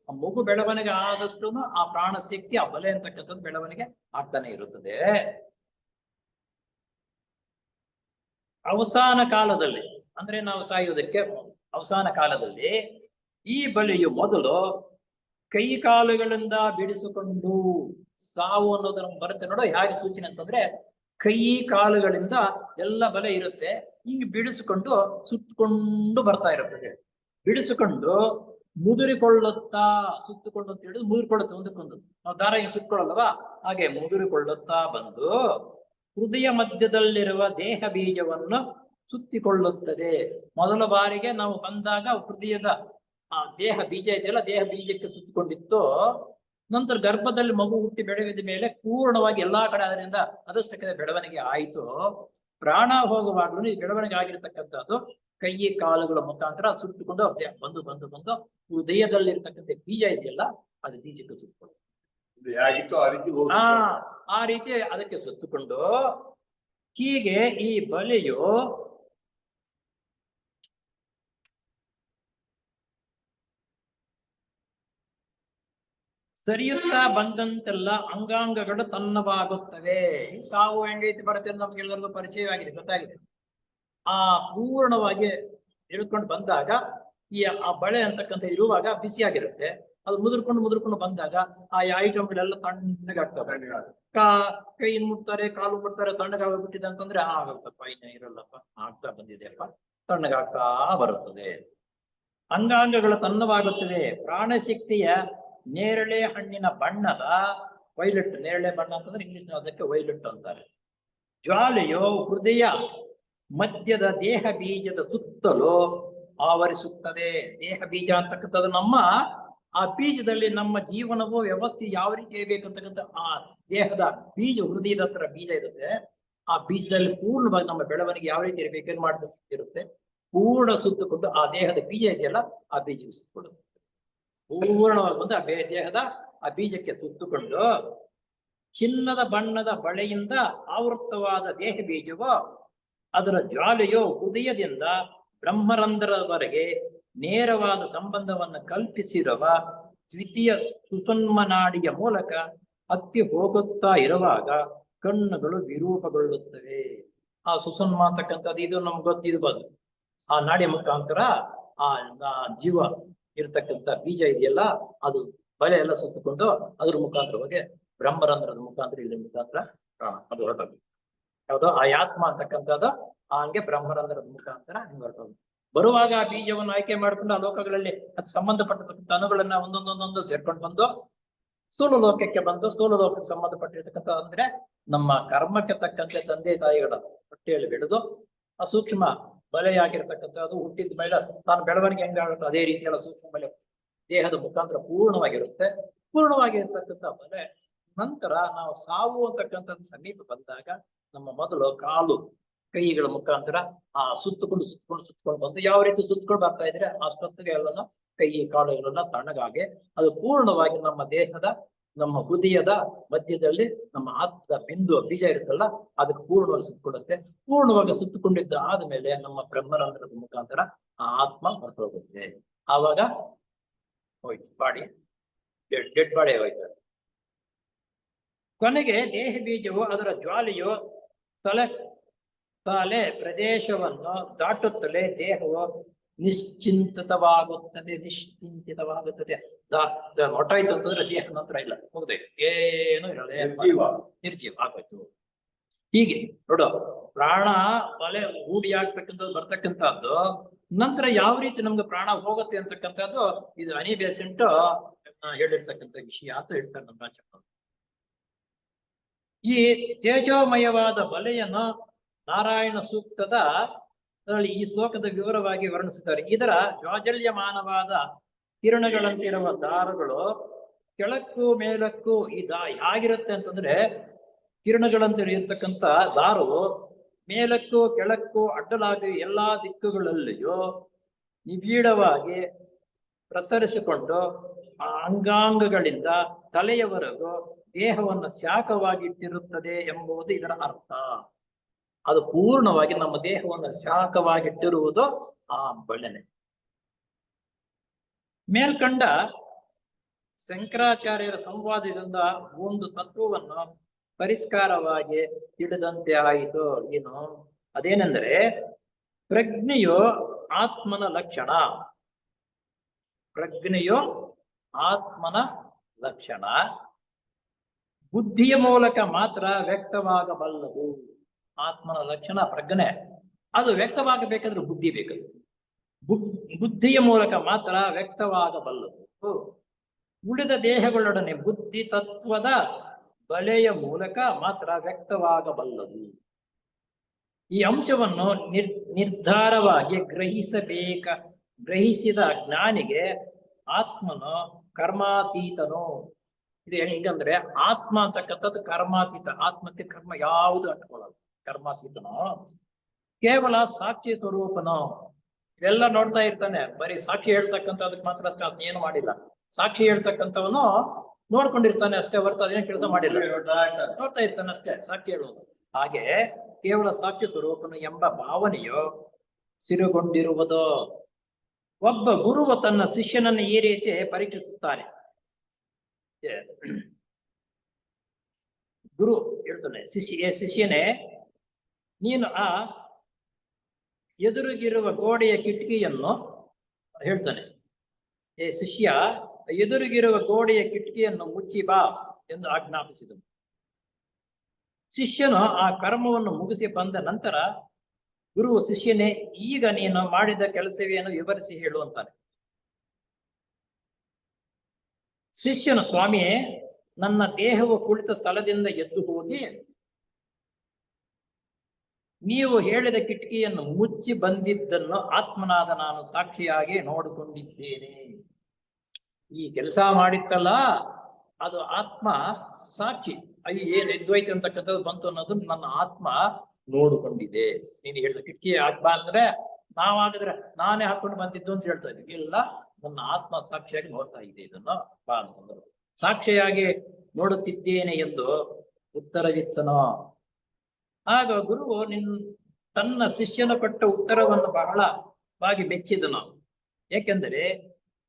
ಆ ಮಗು ಬೆಳವಣಿಗೆ ಆದಷ್ಟು ಆ ಪ್ರಾಣಶಕ್ತಿ ಆ ಬಲೆ ಅಂತಕ್ಕಂಥದ್ದು ಬೆಳವಣಿಗೆ ಆಗ್ತಾನೆ ಇರುತ್ತದೆ. ಅವಸಾನ ಕಾಲದಲ್ಲಿ ಅಂದ್ರೆ ನಾವು ಸಾಯುವುದಕ್ಕೆ ಅವಸಾನ ಕಾಲದಲ್ಲಿ ಈ ಬಲೆಯು ಮೊದಲು ಕೈ ಕಾಲುಗಳಿಂದ ಬಿಡಿಸಿಕೊಂಡು, ಸಾವು ಅನ್ನೋದು ನಮ್ಗೆ ಬರುತ್ತೆ ನೋಡೋ ಹೇಗೆ ಸೂಚನೆ ಅಂತಂದ್ರೆ, ಕೈ ಕಾಲುಗಳಿಂದ ಎಲ್ಲ ಬಲೆ ಇರುತ್ತೆ, ಹಿಂಗೆ ಬಿಡಿಸಿಕೊಂಡು ಸುತ್ತಕೊಂಡು ಬರ್ತಾ ಇರುತ್ತದೆ. ಬಿಡಿಸಿಕೊಂಡು ಮುದುರಿಕೊಳ್ಳುತ್ತಾ, ಸುತ್ತಕೊಂಡು ಅಂತ ಹೇಳಿದ್ರೆ ಮುದುರಿಕೊಳ್ಳುತ್ತೆ ಒಂದಕ್ಕೊಂದು. ನಾವು ದಾರ ಹಿಂಗೆ ಸುತ್ತಕೊಳ್ಳಲ್ವಾ, ಹಾಗೆ ಮುದುರಿಕೊಳ್ಳುತ್ತಾ ಬಂದು ಹೃದಯ ಮಧ್ಯದಲ್ಲಿರುವ ದೇಹ ಬೀಜವನ್ನು ಸುತ್ತಿಕೊಳ್ಳುತ್ತದೆ. ಮೊದಲ ಬಾರಿಗೆ ನಾವು ಬಂದಾಗ ಹೃದಯದ ಆ ದೇಹ ಬೀಜ ಇದೆಯಲ್ಲ, ದೇಹ ಬೀಜಕ್ಕೆ ಸುತ್ತಿಕೊಂಡಿತ್ತು. ನಂತರ ಗರ್ಭದಲ್ಲಿ ಮಗು ಹುಟ್ಟಿ ಬೆಳೆದ ಮೇಲೆ ಪೂರ್ಣವಾಗಿ ಎಲ್ಲಾ ಕಡೆ ಅದರಿಂದ ಅದಷ್ಟಕ್ಕೆ ಬೆಳವಣಿಗೆ ಆಯಿತು. ಪ್ರಾಣ ಹೋಗುವಾಗ್ಲೂ ಈ ಬೆಳವಣಿಗೆ ಆಗಿರ್ತಕ್ಕಂಥದ್ದು ಕೈ ಕಾಲುಗಳ ಮುಖಾಂತರ ಸುತ್ತುಕೊಂಡು ಬಂದು ಬಂದು ಬಂದು ಹೃದಯದಲ್ಲಿರ್ತಕ್ಕಂಥ ಬೀಜ ಇದೆಯಲ್ಲ, ಅದು ಬೀಜಕ್ಕೆ ಸುತ್ತಕೊಂಡು ಆ ರೀತಿ ಅದಕ್ಕೆ ಸುತ್ತುಕೊಂಡು, ಹೀಗೆ ಈ ಬಲೆಯು ಸರಿಯುತ್ತಾ ಬಂದಂತೆಲ್ಲ ಅಂಗಾಂಗಗಳು ತನ್ನವಾಗುತ್ತವೆ. ಈ ಸಾವು ಹೆಂಗೈತಿ ಬರುತ್ತೆ ನಮ್ಗೆಲ್ಲರಿಗೂ ಪರಿಚಯವಾಗಿದೆ, ಗೊತ್ತಾಗಿದೆ. ಆ ಪೂರ್ಣವಾಗಿ ಇಳ್ಕೊಂಡು ಬಂದಾಗ ಈ ಆ ಬಳೆ ಅಂತಕ್ಕಂಥ ಇರುವಾಗ ಬಿಸಿಯಾಗಿರುತ್ತೆ. ಅದು ಮುದುರ್ಕೊಂಡು ಬಂದಾಗ ಆ ಐಟಮ್ಗಳೆಲ್ಲ ತಣ್ಣಗಾಗ್ತವೆ. ಕೈ ಮುಟ್ತಾರೆ, ಕಾಲು ಮುಟ್ತಾರೆ, ತಣ್ಣಗಾಗ್ಬಿಟ್ಟಿದೆ ಅಂತಂದ್ರೆ ಆಗಲ್ತಪ್ಪ, ಇನ್ನ ಇರಲ್ಲಪ್ಪ, ಆಗ್ತಾ ಬಂದಿದೆಯಪ್ಪ, ತಣ್ಣಗಾಗ್ತಾ ಬರುತ್ತದೆ. ಅಂಗಾಂಗಗಳು ತನ್ನವಾಗುತ್ತವೆ. ಪ್ರಾಣಶಕ್ತಿಯ ನೇರಳೆ ಹಣ್ಣಿನ ಬಣ್ಣದ ವೈಲೆಟ್, ನೇರಳೆ ಬಣ್ಣ ಅಂತಂದ್ರೆ ಇಂಗ್ಲಿಷ್ ಅದಕ್ಕೆ ವೈಲೆಟ್ ಅಂತಾರೆ. ಜ್ವಾಲೆಯು ಹೃದಯ ಮಧ್ಯದ ದೇಹ ಬೀಜದ ಸುತ್ತಲೂ ಆವರಿಸುತ್ತದೆ. ದೇಹ ಬೀಜ ಅಂತಕ್ಕಂಥದ್ದು ನಮ್ಮ ಆ ಬೀಜದಲ್ಲಿ ನಮ್ಮ ಜೀವನವು ವ್ಯವಸ್ಥೆ ಯಾವ ರೀತಿ ಇರಬೇಕಂತಕ್ಕಂಥ ಆ ದೇಹದ ಬೀಜ, ಹೃದಯದ ಹತ್ರ ಬೀಜ ಇರುತ್ತೆ. ಆ ಬೀಜದಲ್ಲಿ ಪೂರ್ಣವಾಗಿ ನಮ್ಮ ಬೆಳವಣಿಗೆ ಯಾವ ರೀತಿ ಇರಬೇಕೇನು ಮಾಡಬೇಕಿರುತ್ತೆ, ಪೂರ್ಣ ಸುತ್ತಕೊಂಡು ಆ ದೇಹದ ಬೀಜ ಇದೆಯಲ್ಲ, ಆ ಬೀಜಕ್ಕೆ ಸುತ್ತಕೊಳ್ಳುತ್ತೆ. ಪೂರ್ಣವಾಗಿ ಬಂದು ಆ ದೇಹದ ಆ ಬೀಜಕ್ಕೆ ಸುತ್ತುಕೊಂಡು ಚಿನ್ನದ ಬಣ್ಣದ ಬಳೆಯಿಂದ ಆವೃತವಾದ ದೇಹ ಬೀಜವು ಅದರ ಜ್ವಾಲೆಯು ಹೃದಯದಿಂದ ಬ್ರಹ್ಮರಂಧ್ರದವರೆಗೆ ನೇರವಾದ ಸಂಬಂಧವನ್ನು ಕಲ್ಪಿಸಿರುವ ದ್ವಿತೀಯ ಸುಷುಮ್ನಾಡಿಯ ಮೂಲಕ ಹತ್ತಿ ಹೋಗುತ್ತಾ ಇರುವಾಗ ಕಣ್ಣುಗಳು ವಿರೂಪಗೊಳ್ಳುತ್ತವೆ. ಆ ಸುಷುಮ್ನ ಅಂತಕ್ಕಂಥದ್ದು ಇದು ನಮ್ಗೆ ಗೊತ್ತಿರಬಹುದು. ಆ ನಾಡಿಯ ಮುಖಾಂತರ ಆ ಜೀವ ಇರತಕ್ಕಂಥ ಬೀಜ ಇದೆಯಲ್ಲ, ಅದು ಬಲೆ ಎಲ್ಲ ಸುತ್ತಕೊಂಡು ಅದ್ರ ಮುಖಾಂತರವಾಗಿ ಬ್ರಹ್ಮರಂಧ್ರದ ಮುಖಾಂತರ ಇದ್ರ ಮುಖಾಂತರ ಪ್ರಾಣ ಅದು ಹೊರಟೋದು. ಯಾವುದು ಆ ಆತ್ಮ ಅಂತಕ್ಕಂಥದ್ದು ಹಂಗೆ ಬ್ರಹ್ಮರಂಧ್ರದ ಮುಖಾಂತರ ಹಿಂಗೆ ಹೊರಟೋದು. ಬರುವಾಗ ಆ ಬೀಜವನ್ನು ಆಯ್ಕೆ ಮಾಡಿಕೊಂಡು ಆ ಲೋಕಗಳಲ್ಲಿ ಅದು ಸಂಬಂಧಪಟ್ಟತಕ್ಕಂಥ ಅಣುಗಳನ್ನ ಒಂದೊಂದೊಂದೊಂದು ಸೇರ್ಕೊಂಡು ಬಂದು ಸ್ಥೂಲ ಲೋಕಕ್ಕೆ ಬಂದು, ಸ್ಥೂಲ ಲೋಕಕ್ಕೆ ಸಂಬಂಧಪಟ್ಟಿರ್ತಕ್ಕಂಥ ಅಂದ್ರೆ ನಮ್ಮ ಕರ್ಮಕ್ಕೆ ತಕ್ಕಂತೆ ತಂದೆ ತಾಯಿಗಳ ಹೊಟ್ಟೆಯಲ್ಲಿ ಬೆಳೆದು ಆ ಸೂಕ್ಷ್ಮ ಬಲೆಯಾಗಿರ್ತಕ್ಕಂಥದ್ದು ಹುಟ್ಟಿದ ಮೇಲೆ ತಾನು ಬೆಳವಣಿಗೆ ಹೆಂಗಾಗುತ್ತೆ ಅದೇ ರೀತಿಯಲ್ಲ ಸೂಕ್ಷ್ಮ ಬಲೆ ದೇಹದ ಮುಖಾಂತರ ಪೂರ್ಣವಾಗಿರುತ್ತೆ. ಪೂರ್ಣವಾಗಿರ್ತಕ್ಕಂಥ ಬಲೆ ನಂತರ ನಾವು ಸಾವು ಅಂತಕ್ಕಂಥದ್ದು ಸಮೀಪ ಬಂದಾಗ ನಮ್ಮ ಮೊದಲು ಕಾಲು ಕೈಗಳ ಮುಖಾಂತರ ಆ ಸುತ್ತಕೊಂಡು ಬಂದು ಯಾವ ರೀತಿ ಸುತ್ತಕೊಂಡು ಬರ್ತಾ ಇದ್ರೆ ಅಷ್ಟೊತ್ತಿಗೆ ಎಲ್ಲ ಕೈ ಕಾಲುಗಳನ್ನ ತಣ್ಣಗಾಗಿ ಅದು ಪೂರ್ಣವಾಗಿ ನಮ್ಮ ದೇಹದ, ನಮ್ಮ ಹೃದಯದ ಮಧ್ಯದಲ್ಲಿ ನಮ್ಮ ಆತ್ಮದ ಬಿಂದು ಬೀಜ ಇರುತ್ತಲ್ಲ, ಅದಕ್ಕೆ ಪೂರ್ಣವಾಗಿ ಸುತ್ತಕೊಳ್ಳುತ್ತೆ. ಪೂರ್ಣವಾಗಿ ಸುತ್ತಕೊಂಡಿದ್ದ ಆದ್ಮೇಲೆ ನಮ್ಮ ಬ್ರಹ್ಮರಂಧ್ರದ ಮುಖಾಂತರ ಆ ಆತ್ಮ ಹೊರಟೋಗುತ್ತೆ. ಆವಾಗ ಹೋಯ್ತು ಬಾಡಿ, ಡೆಡ್ ಬಾಡಿ ಹೋಯ್ತು. ಕೊನೆಗೆ ದೇಹ ಬೀಜವು ಅದರ ಜ್ವಾಲೆಯು ತಲೆ ಪ್ರದೇಶವನ್ನು ದಾಟುತ್ತಲೇ ದೇಹವು ನಿಶ್ಚಿಂತವಾಗುತ್ತದೆ. ಹೊಟ್ಟಾಯ್ತು ಅಂತಂದ್ರೆ ದೇಹ ನಂತರ ಇಲ್ಲ, ಮುಗ್ದೋಯ್ತು, ಏನು ಇರಲ್ಲ, ನಿರ್ಜೀವ ಆಗೋಯ್ತು. ಹೀಗೆ ನೋಡು, ಪ್ರಾಣ ಬಲೆ ಹೂಡಿ ಆಗ್ತಕ್ಕಂಥದ್ದು ಬರ್ತಕ್ಕಂಥದ್ದು ನಂತರ ಯಾವ ರೀತಿ ನಮ್ಗೆ ಪ್ರಾಣ ಹೋಗುತ್ತೆ ಅಂತಕ್ಕಂಥದ್ದು ಇದು ಅನಿ ಬೇಸೆಂಟ್ ಹೇಳಿರ್ತಕ್ಕಂಥ ವಿಷಯ ಅಂತ ಹೇಳ್ತಾರೆ ನಮ್ಮ ರಾಜ್ಯ. ಈ ತೇಜೋಮಯವಾದ ಬಲೆಯನ್ನು ನಾರಾಯಣ ಸೂಕ್ತದ ಈ ಶ್ಲೋಕದ ವಿವರವಾಗಿ ವರ್ಣಿಸಿದ್ದಾರೆ. ಇದರ ಜಾಜಲ್ಯಮಾನವಾದ ಕಿರಣಗಳಂತಿರುವ ದಾರಗಳು ಕೆಳಕ್ಕೂ ಮೇಲಕ್ಕೂ ಹೇಗಿರುತ್ತೆ ಅಂತಂದ್ರೆ, ಕಿರಣಗಳಂತೆ ಇರ್ತಕ್ಕಂಥ ದಾರವು ಮೇಲಕ್ಕೂ ಕೆಳಕ್ಕೂ ಅಡ್ಡಲಾಗಿ ಎಲ್ಲಾ ದಿಕ್ಕುಗಳಲ್ಲಿಯೂ ನಿಬಿಡವಾಗಿ ಪ್ರಸರಿಸಿಕೊಂಡು ಆ ಅಂಗಾಂಗಗಳಿಂದ ತಲೆಯವರೆಗೂ ದೇಹವನ್ನು ಶಾಖವಾಗಿಟ್ಟಿರುತ್ತದೆ ಎಂಬುದು ಇದರ ಅರ್ಥ. ಅದು ಪೂರ್ಣವಾಗಿ ನಮ್ಮ ದೇಹವನ್ನು ಶಾಖವಾಗಿಟ್ಟಿರುವುದು ಆ ಬಳ್ಳೆನೆ. ಮೇಲ್ಕಂಡ ಶಂಕರಾಚಾರ್ಯರ ಸಂವಾದದಿಂದ ಒಂದು ತತ್ವವನ್ನು ಪರಿಷ್ಕಾರವಾಗಿ ತಿಳಿದಂತೆ ಆಯಿತು. ಏನು ಅದೇನೆಂದರೆ, ಪ್ರಜ್ಞೆಯು ಆತ್ಮನ ಲಕ್ಷಣ. ಪ್ರಜ್ಞೆಯು ಆತ್ಮನ ಲಕ್ಷಣ ಬುದ್ಧಿಯ ಮೂಲಕ ಮಾತ್ರ ವ್ಯಕ್ತವಾಗಬಲ್ಲದು. ಆತ್ಮನ ಲಕ್ಷಣ ಪ್ರಜ್ಞೆ, ಅದು ವ್ಯಕ್ತವಾಗಬೇಕಾದ್ರೆ ಬುದ್ಧಿ ಬೇಕು. ಬುದ್ಧಿಯ ಮೂಲಕ ಮಾತ್ರ ವ್ಯಕ್ತವಾಗಬಲ್ಲದು. ಉಳಿದ ದೇಹಗಳೊಡನೆ ಬುದ್ಧಿ ತತ್ವದ ಬಲೆಯ ಮೂಲಕ ಮಾತ್ರ ವ್ಯಕ್ತವಾಗಬಲ್ಲದು. ಈ ಅಂಶವನ್ನು ನಿರ್ಧಾರವಾಗಿ ಗ್ರಹಿಸಿದ ಜ್ಞಾನಿಗೆ ಆತ್ಮನು ಕರ್ಮಾತೀತನು. ಇದು ಹೆಂಗಂದ್ರೆ, ಆತ್ಮ ಅಂತಕ್ಕಂಥದ್ದು ಕರ್ಮಾತೀತ. ಆತ್ಮಕ್ಕೆ ಕರ್ಮ ಯಾವುದು ಅಂಟ್ಕೊಳ್ಳಲ್ಲ. ಕರ್ಮಾತೀತನೋ ಕೇವಲ ಸಾಕ್ಷಿ ಸ್ವರೂಪನೋ. ಇವೆಲ್ಲ ನೋಡ್ತಾ ಇರ್ತಾನೆ. ಬರೀ ಸಾಕ್ಷಿ ಹೇಳ್ತಕ್ಕಂಥದಕ್ಕೆ ಮಾತ್ರ ಅಷ್ಟೇ, ಅದನ್ನ ಏನು ಮಾಡಿಲ್ಲ. ಸಾಕ್ಷಿ ಹೇಳ್ತಕ್ಕಂಥವನು ನೋಡ್ಕೊಂಡಿರ್ತಾನೆ ಅಷ್ಟೇ ಹೊರತು ಅದೇನು ಕೆಲಸ ಮಾಡಿಲ್ಲ. ನೋಡ್ತಾ ಇರ್ತಾನೆ ಅಷ್ಟೇ ಸಾಕ್ಷಿ ಹೇಳುವುದು. ಹಾಗೆ ಕೇವಲ ಸಾಕ್ಷಿ ಸ್ವರೂಪನು ಎಂಬ ಭಾವನೆಯು ಸಿರುಗೊಂಡಿರುವುದು. ಒಬ್ಬ ಗುರುವು ತನ್ನ ಶಿಷ್ಯನನ್ನು ಈ ರೀತಿ ಪರೀಕ್ಷಿಸುತ್ತಾನೆ. ಗುರು ಹೇಳ್ತಾನೆ, ಶಿಷ್ಯನೇ, ನೀನು ಆ ಎದುರಿಗಿರುವ ಗೋಡೆಯ ಕಿಟಕಿಯನ್ನು ಹೇಳ್ತಾನೆ, ಶಿಷ್ಯ, ಎದುರಿಗಿರುವ ಗೋಡೆಯ ಕಿಟಕಿಯನ್ನು ಮುಚ್ಚಿ ಬಾ ಎಂದು ಆಜ್ಞಾಪಿಸಿದನು. ಶಿಷ್ಯನು ಆ ಕರ್ಮವನ್ನು ಮುಗಿಸಿ ಬಂದ ನಂತರ ಗುರುವು ಶಿಷ್ಯನೇ, ಈಗ ನೀನು ಮಾಡಿದ ಕೆಲಸವೇನು ವಿವರಿಸಿ ಹೇಳುವಂತಾನೆ. ಶಿಷ್ಯನು, ಸ್ವಾಮಿಯೇ, ನನ್ನ ದೇಹವು ಕುಳಿತ ಸ್ಥಳದಿಂದ ಎದ್ದು ಹೋಗಿ ನೀವು ಹೇಳಿದ ಕಿಟಕಿಯನ್ನು ಮುಚ್ಚಿ ಬಂದಿದ್ದನ್ನು ಆತ್ಮನಾದ ನಾನು ಸಾಕ್ಷಿಯಾಗಿ ನೋಡಿಕೊಂಡಿದ್ದೇನೆ. ಈ ಕೆಲಸ ಮಾಡಿತ್ತಲ್ಲ, ಅದು ಆತ್ಮ ಸಾಕ್ಷಿ. ಅಲ್ಲಿ ಏನು ಎದ್ವೈತೆ ಅಂತಕ್ಕಂಥದ್ದು ಬಂತು ಅನ್ನೋದು ನನ್ನ ಆತ್ಮ ನೋಡಿಕೊಂಡಿದೆ. ನೀನು ಹೇಳಿದ ಕಿಟಕಿ ಹಾಕ್ಬಾ ಅಂದ್ರೆ ನಾವಾಗಿದ್ರೆ ನಾನೇ ಹಾಕೊಂಡು ಬಂದಿದ್ದು ಅಂತ ಹೇಳ್ತಾ ಇದ್ವಿ. ಇಲ್ಲ, ನನ್ನ ಆತ್ಮ ಸಾಕ್ಷಿಯಾಗಿ ನೋಡ್ತಾ ಇದೆ ಇದನ್ನು ಬಾ ಅಂತಂದ್ರು. ಸಾಕ್ಷಿಯಾಗಿ ನೋಡುತ್ತಿದ್ದೇನೆ ಎಂದು ಉತ್ತರವಿತ್ತನೋ. ಆಗ ಗುರುವು ತನ್ನ ಶಿಷ್ಯನ ಕೊಟ್ಟ ಉತ್ತರವನ್ನು ಬಹಳವಾಗಿ ಮೆಚ್ಚಿದನು. ಏಕೆಂದರೆ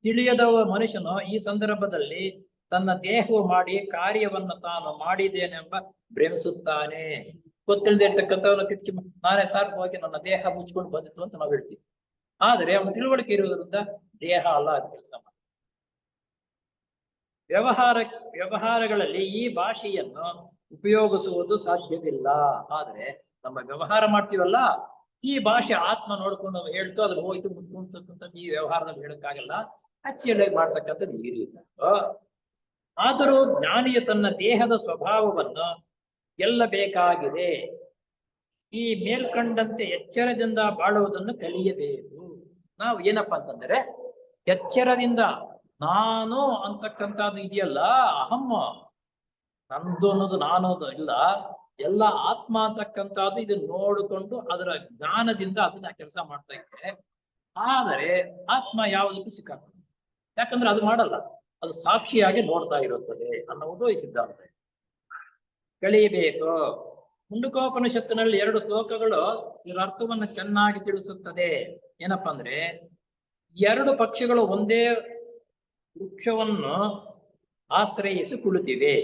ತಿಳಿಯದವ ಮನುಷ್ಯನು ಈ ಸಂದರ್ಭದಲ್ಲಿ ತನ್ನ ದೇಹವು ಮಾಡಿ ಕಾರ್ಯವನ್ನು ತಾನು ಮಾಡಿದ್ದೇನೆಂಬ ಭ್ರಮಿಸುತ್ತಾನೆ. ಗೊತ್ತಿಲ್ಲದೆ ಇರ್ತಕ್ಕಂಥವನ್ನ ಕಿಟಕಿ ನಾನೇ ಸಾರ್ ಹೋಗಿ ನನ್ನ ದೇಹ ಮುಚ್ಕೊಂಡು ಬಂದಿತ್ತು ಅಂತ ನಾವು ಹೇಳ್ತೀವಿ. ಆದರೆ ಅವನು ತಿಳುವಳಿಕೆ ಇರುವುದರಿಂದ ದೇಹ ಅಲ್ಲ ಅದು ಕೆಲಸ ಮಾಡಿ. ವ್ಯವಹಾರಗಳಲ್ಲಿ ಈ ಭಾಷೆಯನ್ನು ಉಪಯೋಗಿಸುವುದು ಸಾಧ್ಯವಿಲ್ಲ. ಆದರೆ ನಮ್ಮ ವ್ಯವಹಾರ ಮಾಡ್ತೀವಲ್ಲ, ಈ ಭಾಷೆ ಆತ್ಮ ನೋಡ್ಕೊಂಡು ಹೇಳ್ತು, ಅದ್ರ ಹೋಯ್ತು ಮುಚ್ಕೊಂತಕ್ಕಂಥದ್ದು ಈ ವ್ಯವಹಾರದಲ್ಲಿ ಹೇಳಕ್ಕಾಗಲ್ಲ. ಅಚ್ಚಳಿಯಾಗಿ ಮಾಡ್ತಕ್ಕಂಥದ್ದು ಈ ರೀತಿ. ಆದರೂ ಜ್ಞಾನಿಯು ತನ್ನ ದೇಹದ ಸ್ವಭಾವವನ್ನು ಗೆಲ್ಲಬೇಕಾಗಿದೆ. ಈ ಮೇಲ್ಕಂಡಂತೆ ಎಚ್ಚರದಿಂದ ಬಾಳುವುದನ್ನು ಕಲಿಯಬೇಕು. ನಾವು ಏನಪ್ಪಾ ಅಂತಂದ್ರೆ, ಎಚ್ಚರದಿಂದ ನಾನು ಅಂತಕ್ಕಂಥದ್ದು ಇದೆಯಲ್ಲ, ಅಹಂ ನಂದು ಅನ್ನೋದು ನಾನೋದು ಇಲ್ಲ, ಎಲ್ಲ ಆತ್ಮ ಅಂತಕ್ಕಂಥದ್ದು ಇದನ್ನ ನೋಡಿಕೊಂಡು ಅದರ ಜ್ಞಾನದಿಂದ ಅದನ್ನ ಕೆಲಸ ಮಾಡ್ತಾ ಇದ್ದೆ. ಆದರೆ ಆತ್ಮ ಯಾವುದಕ್ಕೂ ಸಿಕ್ಕಾಗ್ತದೆ. ಯಾಕಂದ್ರೆ ಅದು ಮಾಡಲ್ಲ, ಅದು ಸಾಕ್ಷಿಯಾಗಿ ನೋಡ್ತಾ ಇರುತ್ತದೆ ಅನ್ನುವುದು ಈ ಸಿದ್ಧಾಂತ. ಕಲಿಯಬೇಕು. ಮುಂಡಕೋಪನಿಷತ್ತಿನಲ್ಲಿ 2 ಶ್ಲೋಕಗಳು ಇದರ ಅರ್ಥವನ್ನು ಚೆನ್ನಾಗಿ ತಿಳಿಸುತ್ತದೆ. ಏನಪ್ಪಾ ಅಂದ್ರೆ, 2 ಪಕ್ಷಿಗಳು ಒಂದೇ ವೃಕ್ಷವನ್ನು ಆಶ್ರಯಿಸಿ ಕುಳಿತಿವೆ.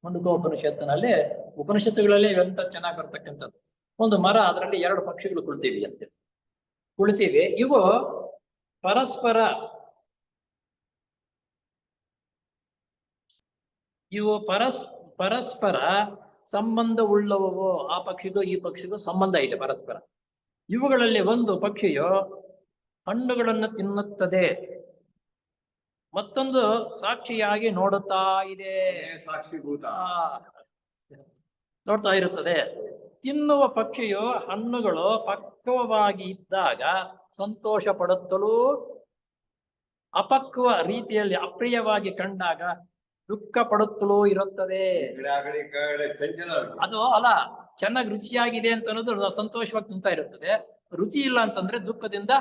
ಮುಂಡಕೋಪನಿಷತ್ತಿನಲ್ಲಿ, ಉಪನಿಷತ್ತುಗಳಲ್ಲಿ ಇವೆಂತ ಚೆನ್ನಾಗಿ ಬರ್ತಕ್ಕಂಥದ್ದು. ಒಂದು ಮರ, ಅದರಲ್ಲಿ 2 ಪಕ್ಷಿಗಳು ಕುಳಿತಿವೆ. ಇವು ಪರಸ್ಪರ ಸಂಬಂಧವುಳ್ಳವು. ಆ ಪಕ್ಷಿಗೂ ಈ ಪಕ್ಷಿಗೂ ಸಂಬಂಧ ಇದೆ ಪರಸ್ಪರ. ಇವುಗಳಲ್ಲಿ ಒಂದು ಪಕ್ಷಿಯು ಹಣ್ಣುಗಳನ್ನು ತಿನ್ನುತ್ತದೆ, ಮತ್ತೊಂದು ಸಾಕ್ಷಿಯಾಗಿ ನೋಡುತ್ತಾ ಇದೆ. ಸಾಕ್ಷಿಭೂತ ನೋಡ್ತಾ ಇರುತ್ತದೆ. ತಿನ್ನುವ ಪಕ್ಷಿಯು ಹಣ್ಣುಗಳು ಪಕ್ವವಾಗಿ ಇದ್ದಾಗ ಸಂತೋಷ ಪಡುತ್ತಲೂ, ಅಪಕ್ವ ರೀತಿಯಲ್ಲಿ ಅಪ್ರಿಯವಾಗಿ ಕಂಡಾಗ ದುಃಖ ಪಡುತ್ತಲೂ ಇರುತ್ತದೆ. ಅದು ಅಲ್ಲ, ಚೆನ್ನಾಗಿ ರುಚಿಯಾಗಿದೆ ಅಂತ ಅನ್ನೋದು ಸಂತೋಷವಾಗಿ ತಿಂತಾ ಇರುತ್ತದೆ. ರುಚಿ ಇಲ್ಲ ಅಂತಂದ್ರೆ ದುಃಖದಿಂದ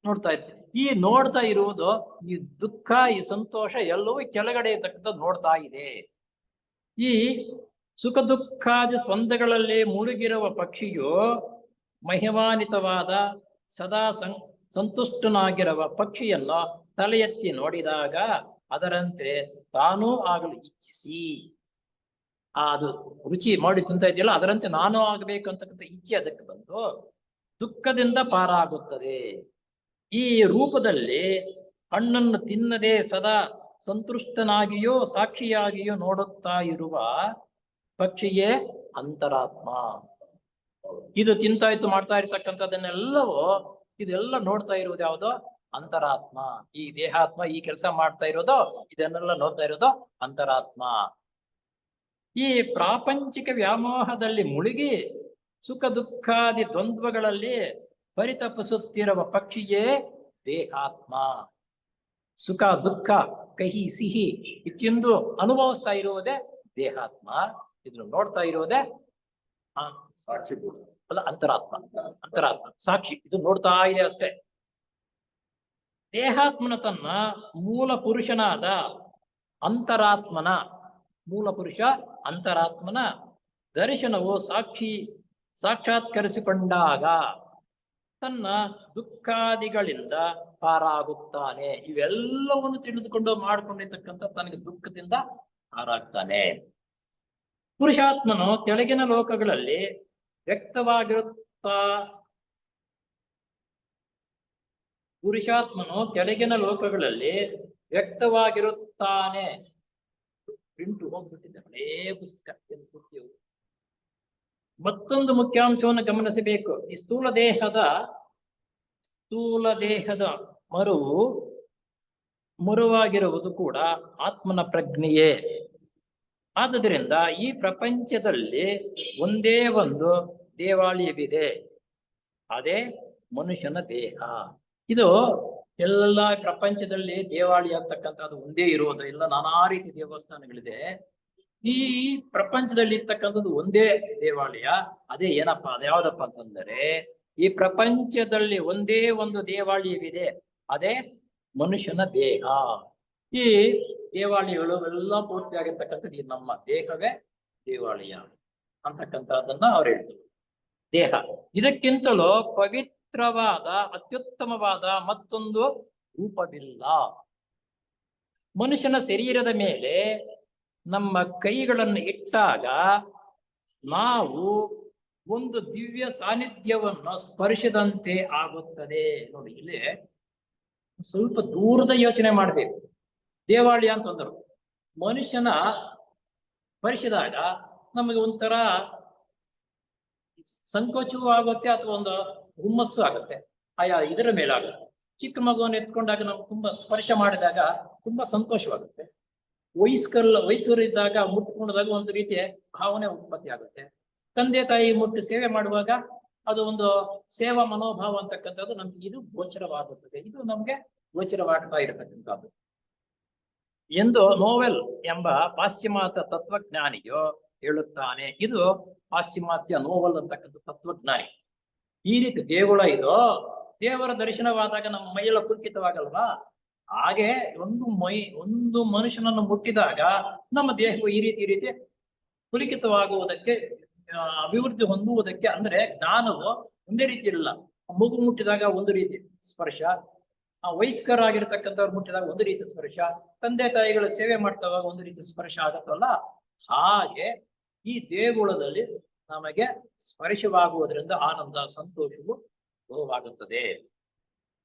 ನೋಡ್ತಾ ಇರ್ತೀವಿ. ಈ ನೋಡ್ತಾ ಇರುವುದು ಈ ದುಃಖ, ಈ ಸಂತೋಷ ಎಲ್ಲವೂ ಕೆಳಗಡೆ ಇರ್ತಕ್ಕಂಥದ್ದು ನೋಡ್ತಾ ಇದೆ. ಈ ಸುಖ ದುಃಖಾದಿ ಸ್ಪಂದಗಳಲ್ಲಿ ಮುಳುಗಿರುವ ಪಕ್ಷಿಯು ಮಹಿಮಾನ್ವಿತವಾದ ಸದಾ ಸಂತುಷ್ಟನಾಗಿರುವ ಪಕ್ಷಿಯನ್ನು ತಲೆ ಎತ್ತಿ ನೋಡಿದಾಗ ಅದರಂತೆ ತಾನೂ ಆಗಲು ಇಚ್ಛಿಸಿ, ಅದು ರುಚಿ ಮಾಡಿ ತಿಂತ ಇದೆಯಲ್ಲ ಅದರಂತೆ ನಾನು ಆಗಬೇಕು ಅಂತಕ್ಕಂಥ ಇಚ್ಛೆ ಅದಕ್ಕೆ ಬಂದು ದುಃಖದಿಂದ ಪಾರಾಗುತ್ತದೆ. ಈ ರೂಪದಲ್ಲಿ ಹಣ್ಣನ್ನು ತಿನ್ನದೆ ಸದಾ ಸಂತೃಷ್ಟನಾಗಿಯೋ ಸಾಕ್ಷಿಯಾಗಿಯೋ ನೋಡುತ್ತಾ ಇರುವ ಪಕ್ಷಿಯೇ ಅಂತರಾತ್ಮ. ಇದು ತಿಂತಾಯ್ತು ಮಾಡ್ತಾ ಇರ್ತಕ್ಕಂಥದ್ದನ್ನೆಲ್ಲವೂ ಇದೆಲ್ಲ ನೋಡ್ತಾ ಇರುವುದು ಯಾವುದೋ ಅಂತರಾತ್ಮ. ಈ ದೇಹಾತ್ಮ ಈ ಕೆಲಸ ಮಾಡ್ತಾ ಇರೋದು, ಇದನ್ನೆಲ್ಲ ನೋಡ್ತಾ ಇರೋದು ಅಂತರಾತ್ಮ. ಈ ಪ್ರಾಪಂಚಿಕ ವ್ಯಾಮೋಹದಲ್ಲಿ ಮುಳುಗಿ ಸುಖ ದುಃಖಾದಿ ದ್ವಂದ್ವಗಳಲ್ಲಿ ಪರಿತಪಿಸುತ್ತಿರುವ ಪಕ್ಷಿಯೇ ದೇಹಾತ್ಮ. ಸುಖ ದುಃಖ ಕಹಿ ಸಿಹಿ ಇತ್ತೆಂದು ಅನುಭವಿಸ್ತಾ ಇರುವುದೇ ದೇಹಾತ್ಮ. ಇದನ್ನು ನೋಡ್ತಾ ಇರುವುದೇ ಸಾಕ್ಷಿ ಅಲ್ಲ, ಅಂತರಾತ್ಮ. ಅಂತರಾತ್ಮ ಸಾಕ್ಷಿ, ಇದು ನೋಡ್ತಾ ಇದೆ ಅಷ್ಟೇ. ದೇಹಾತ್ಮನ ತನ್ನ ಮೂಲ ಪುರುಷನಾದ ಅಂತರಾತ್ಮನ ಮೂಲ ಪುರುಷ ಅಂತರಾತ್ಮನ ದರ್ಶನವು ಸಾಕ್ಷಾತ್ಕರಿಸಿಕೊಂಡಾಗ ತನ್ನ ದುಃಖಾದಿಗಳಿಂದ ಪಾರಾಗುತ್ತಾನೆ. ಇವೆಲ್ಲವನ್ನು ತಿಳಿದುಕೊಂಡು ಮಾಡಿಕೊಂಡಿರ್ತಕ್ಕಂಥ ತನಗೆ ದುಃಖದಿಂದ ಪಾರಾಗ್ತಾನೆ. ಪುರುಷಾತ್ಮನು ಕೆಳಗಿನ ಲೋಕಗಳಲ್ಲಿ ವ್ಯಕ್ತವಾಗಿರುತ್ತಾನೆ. ಪ್ರಿಂಟು ಹೋಗ್ಬಿಟ್ಟಿದೆ, ಹಳೇ ಪುಸ್ತಕ. ಮತ್ತೊಂದು ಮುಖ್ಯಾಂಶವನ್ನು ಗಮನಿಸಬೇಕು. ಈ ಸ್ಥೂಲ ದೇಹದ ಮರುವಾಗಿರುವುದು ಕೂಡ ಆತ್ಮನ ಪ್ರಜ್ಞೆಯೇ. ಆದುದರಿಂದ ಈ ಪ್ರಪಂಚದಲ್ಲಿ ಒಂದೇ ಒಂದು ದೇವಾಲಯವಿದೆ, ಅದೇ ಮನುಷ್ಯನ ದೇಹ. ಇದು ಎಲ್ಲ ಪ್ರಪಂಚದಲ್ಲಿ ದೇವಾಲಯ ಅಂತಕ್ಕಂಥದ್ದು ಒಂದೇ ಇರುವುದು ಇಲ್ಲ, ನಾನಾ ರೀತಿ ದೇವಸ್ಥಾನಗಳಿದೆ. ಈ ಪ್ರಪಂಚದಲ್ಲಿ ಇರ್ತಕ್ಕಂಥದ್ದು ಒಂದೇ ದೇವಾಲಯ. ಅದೇ ಏನಪ್ಪ, ಅದ್ಯಾವ್ದಪ್ಪ ಅಂತಂದರೆ ಈ ಪ್ರಪಂಚದಲ್ಲಿ ಒಂದೇ ಒಂದು ದೇವಾಲಯವಿದೆ, ಅದೇ ಮನುಷ್ಯನ ದೇಹ. ಈ ದೇವಾಲಯಗಳು ಎಲ್ಲ ಪೂರ್ತಿ ಆಗಿರ್ತಕ್ಕಂಥದ್ದು ಈ ನಮ್ಮ ದೇಹವೇ ದೇವಾಲಯ ಅಂತಕ್ಕಂಥದ್ದನ್ನ ಅವ್ರು ಹೇಳ್ತಾರೆ. ದೇಹ ಇದಕ್ಕಿಂತಲೂ ಪವಿತ್ರವಾದ ಅತ್ಯುತ್ತಮವಾದ ಮತ್ತೊಂದು ರೂಪವಿಲ್ಲ. ಮನುಷ್ಯನ ಶರೀರದ ಮೇಲೆ ನಮ್ಮ ಕೈಗಳನ್ನು ಇಟ್ಟಾಗ ನಾವು ಒಂದು ದಿವ್ಯ ಸಾನ್ನಿಧ್ಯವನ್ನು ಸ್ಪರ್ಶದಂತೆ ಆಗುತ್ತದೆ. ನೋಡಿ, ಇಲ್ಲಿ ಸ್ವಲ್ಪ ದೂರದ ಯೋಚನೆ ಮಾಡ್ಬೇಕು. ದೇವಾಲಯ ಅಂತಂದ್ರು ಮನುಷ್ಯನ ಸ್ಪರ್ಶಿದಾಗ ನಮಗೆ ಒಂಥರ ಸಂಕೋಚವೂ ಆಗುತ್ತೆ, ಅಥವಾ ಒಂದು ಹುಮ್ಮಸ್ಸು ಆಗುತ್ತೆ. ಇದರ ಮೇಲಾಗುತ್ತೆ. ಚಿಕ್ಕ ಮಗುವನ್ನು ಎತ್ಕೊಂಡಾಗ ನಮ್ಗೆ ತುಂಬಾ ಸ್ಪರ್ಶ ಮಾಡಿದಾಗ ತುಂಬಾ ಸಂತೋಷವಾಗುತ್ತೆ. ವಯಸ್ಕರು ಇದ್ದಾಗ ಮುಟ್ಕೊಂಡಾಗ ಒಂದು ರೀತಿಯ ಭಾವನೆ ಉತ್ಪತ್ತಿ ಆಗುತ್ತೆ. ತಂದೆ ತಾಯಿ ಮುಟ್ಟಿ ಸೇವೆ ಮಾಡುವಾಗ ಅದು ಒಂದು ಸೇವಾ ಮನೋಭಾವ ಅಂತಕ್ಕಂಥದ್ದು ನಮ್ಗೆ ಇದು ಗೋಚರವಾಗುತ್ತದೆ. ಇದು ನಮ್ಗೆ ಗೋಚರವಾಗ್ತಾ ಇರತಕ್ಕಂಥದ್ದು ಎಂದು ನೋವೆಲ್ ಎಂಬ ಪಾಶ್ಚಿಮಾತ್ಯ ತತ್ವಜ್ಞಾನಿಯು ಹೇಳುತ್ತಾನೆ. ಇದು ಪಾಶ್ಚಿಮಾತ್ಯ ನೋವೆಲ್ ಅಂತಕ್ಕಂಥ ತತ್ವಜ್ಞಾನಿ. ಈ ರೀತಿ ದೇಗುಲ ಇದು, ದೇವರ ದರ್ಶನವಾದಾಗ ನಮ್ಮ ಮೈಯೆಲ್ಲ ಪುಲ್ಕಿತವಾಗಲ್ವಾ, ಹಾಗೆ ಒಂದು ಮನುಷ್ಯನನ್ನು ಮುಟ್ಟಿದಾಗ ನಮ್ಮ ದೇಹವು ಈ ರೀತಿ ಪುಲಿಕಿತವಾಗುವುದಕ್ಕೆ, ಅಭಿವೃದ್ಧಿ ಹೊಂದುವುದಕ್ಕೆ, ಅಂದ್ರೆ ಜ್ಞಾನವು ಒಂದೇ ರೀತಿ ಇರಲ್ಲ. ಮಗು ಮುಟ್ಟಿದಾಗ ಒಂದು ರೀತಿ ಸ್ಪರ್ಶ, ವಯಸ್ಕರಾಗಿರ್ತಕ್ಕಂಥವ್ರು ಮುಟ್ಟಿದಾಗ ಒಂದು ರೀತಿ ಸ್ಪರ್ಶ, ತಂದೆ ತಾಯಿಗಳ ಸೇವೆ ಮಾಡ್ತಾವಾಗ ಒಂದು ರೀತಿ ಸ್ಪರ್ಶ ಆಗತ್ತಲ್ಲ, ಹಾಗೆ ಈ ದೇಗುಲದಲ್ಲಿ ನಮಗೆ ಸ್ಪರ್ಶವಾಗುವುದರಿಂದ ಆನಂದ ಸಂತೋಷವು ಅನುಭವವಾಗುತ್ತದೆ.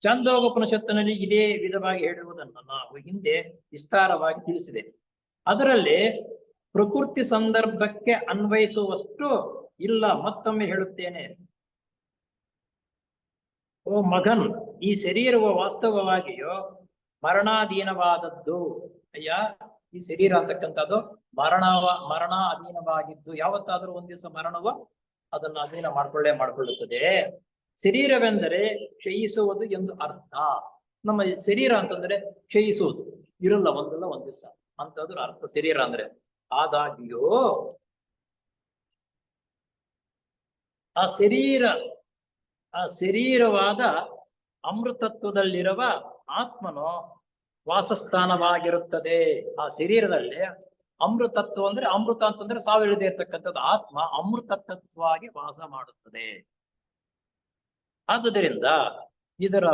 ಛಾಂದೋಗೋಪನಿಷತ್ತಿನಲ್ಲಿ ಇದೇ ವಿಧವಾಗಿ ಹೇಳಿರುವುದನ್ನು ನಾವು ಹಿಂದೆ ವಿಸ್ತಾರವಾಗಿ ತಿಳಿಸಿದೆ. ಅದರಲ್ಲಿ ಪ್ರಕೃತಿ ಸಂದರ್ಭಕ್ಕೆ ಅನ್ವಯಿಸುವಷ್ಟು ಇಲ್ಲ. ಮತ್ತೊಮ್ಮೆ ಹೇಳುತ್ತೇನೆ, ಓ ಮಗನ್, ಈ ಶರೀರವು ವಾಸ್ತವವಾಗಿಯೋ ಮರಣಾಧೀನವಾದದ್ದು. ಅಯ್ಯ, ಈ ಶರೀರ ಅಂತಕ್ಕಂಥದ್ದು ಮರಣ ಅಧೀನವಾಗಿದ್ದು, ಯಾವತ್ತಾದ್ರೂ ಒಂದ್ ದಿವಸ ಮರಣವು ಅದನ್ನು ಅಧೀನ ಮಾಡಿಕೊಳ್ಳುತ್ತದೆ. ಶರೀರವೆಂದರೆ ಕ್ಷಯಿಸುವುದು ಎಂದು ಅರ್ಥ. ನಮ್ಮ ಶರೀರ ಅಂತಂದ್ರೆ ಕ್ಷಯಿಸುವುದು, ಇರಲ್ಲ ಒಂದಲ್ಲ ಒಂದ್ ದಿವಸ ಅಂತಂದ್ರೆ ಅರ್ಥ ಶರೀರ ಅಂದ್ರೆ. ಆದಾಗ್ಯೂ ಆ ಶರೀರವಾದ ಅಮೃತತ್ವದಲ್ಲಿರುವ ಆತ್ಮನು ವಾಸಸ್ಥಾನವಾಗಿರುತ್ತದೆ. ಆ ಶರೀರದಲ್ಲಿ ಅಮೃತತ್ವ ಅಂದ್ರೆ ಅಮೃತ ಅಂತಂದ್ರೆ ಸಾವಿರದೇ ಇರ್ತಕ್ಕಂಥದ್ದು. ಆತ್ಮ ಅಮೃತತ್ವವಾಗಿ ವಾಸ ಮಾಡುತ್ತದೆ. ಆದುದರಿಂದ ಇದರ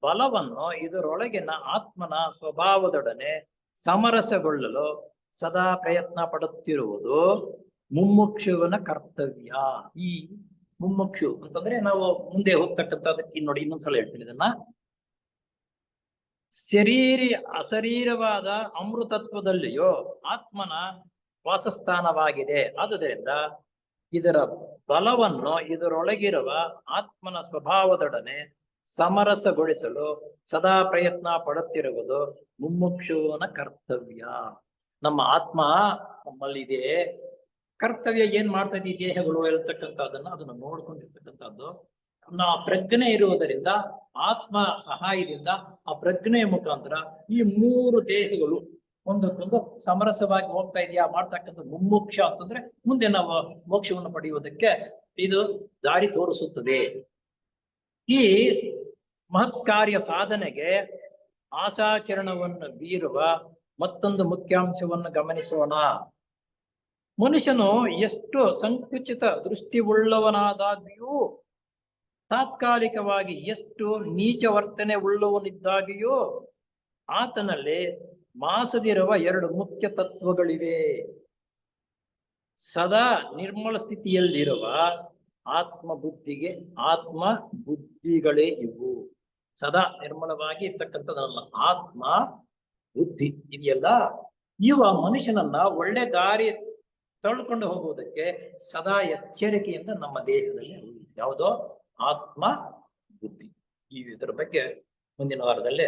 ಬಲವನ್ನು ಇದರೊಳಗಿನ ಆತ್ಮನ ಸ್ವಭಾವದೊಡನೆ ಸಮರಸಗೊಳ್ಳಲು ಸದಾ ಪ್ರಯತ್ನ ಪಡುತ್ತಿರುವುದು ಮುಮುಕ್ಷುವನ ಕರ್ತವ್ಯ. ಈ ಮುಮುಕ್ಷು ಅಂತಂದ್ರೆ ನಾವು ಮುಂದೆ ಹೋಗ್ತಕ್ಕಂಥದಕ್ಕೆ ನೋಡಿ ಇನ್ನೊಂದ್ಸಲ ಹೇಳ್ತೀನಿ ಇದನ್ನ. ಅಶರೀರವಾದ ಅಮೃತತ್ವದಲ್ಲಿಯೋ ಆತ್ಮನ ವಾಸಸ್ಥಾನವಾಗಿದೆ. ಆದುದರಿಂದ ಇದರ ಬಲವನ್ನು ಇದರೊಳಗಿರುವ ಆತ್ಮನ ಸ್ವಭಾವದೊಡನೆ ಸಮರಸಗೊಳಿಸಲು ಸದಾ ಪ್ರಯತ್ನ ಪಡುತ್ತಿರುವುದು ಮುಮುಕ್ಷುವನ ಕರ್ತವ್ಯ. ನಮ್ಮ ಆತ್ಮ ನಮ್ಮಲ್ಲಿದೆ, ಕರ್ತವ್ಯ ಏನ್ ಮಾಡ್ತಾ ಇದ್ದೀವಿ ದೇಹಗಳು ಇರತಕ್ಕಂಥದ್ದನ್ನ ಅದನ್ನು ನೋಡ್ಕೊಂಡಿರ್ತಕ್ಕಂಥದ್ದು. ಪ್ರಜ್ಞೆ ಇರುವುದರಿಂದ ಆತ್ಮ ಸಹಾಯದಿಂದ ಆ ಪ್ರಜ್ಞೆಯ ಮುಖಾಂತರ ಈ ಮೂರು ದೇಹಗಳು ಒಂದಕ್ಕೊಂದು ಸಮರಸವಾಗಿ ಹೋಗ್ತಾ ಇದೆಯಾ ಮಾಡ್ತಕ್ಕಂಥ ಮುಮುಕ್ಷ ಅಂತಂದ್ರೆ ಮುಂದೆ ನಾವು ಮೋಕ್ಷವನ್ನು ಪಡೆಯುವುದಕ್ಕೆ ಇದು ದಾರಿ ತೋರಿಸುತ್ತದೆ. ಈ ಮಹತ್ ಕಾರ್ಯ ಸಾಧನೆಗೆ ಆಶಾಕಿರಣವನ್ನು ಬೀರುವ ಮತ್ತೊಂದು ಮುಖ್ಯಾಂಶವನ್ನು ಗಮನಿಸೋಣ. ಮನುಷ್ಯನು ಎಷ್ಟು ಸಂಕುಚಿತ ದೃಷ್ಟಿ ಉಳ್ಳವನಾದಾಗಿಯೂ ತಾತ್ಕಾಲಿಕವಾಗಿ ಎಷ್ಟು ನೀಚ ವರ್ತನೆ ಉಳ್ಳವನಿದ್ದಾಗಿಯೂ ಆತನಲ್ಲಿ ಮಾಸದಿರುವ ಎರಡು ಮುಖ್ಯ ತತ್ವಗಳಿವೆ. ಸದಾ ನಿರ್ಮಲ ಸ್ಥಿತಿಯಲ್ಲಿರುವ ಆತ್ಮ ಬುದ್ಧಿಗಳೇ ಇವು. ಸದಾ ನಿರ್ಮಲವಾಗಿ ಇರ್ತಕ್ಕಂಥದ್ದಲ್ಲ ಆತ್ಮ ಬುದ್ಧಿ ಇದೆಯಲ್ಲ, ಇವ ಮನುಷ್ಯನನ್ನ ಒಳ್ಳೆ ದಾರಿ ತಳ್ಕೊಂಡು ಹೋಗುವುದಕ್ಕೆ ಸದಾ ಎಚ್ಚರಿಕೆಯಿಂದ ನಮ್ಮ ದೇಹದಲ್ಲಿ ಯಾವುದೋ ಆತ್ಮ ಬುದ್ಧಿ. ಇದರ ಬಗ್ಗೆ ಮುಂದಿನ ವಾರದಲ್ಲೇ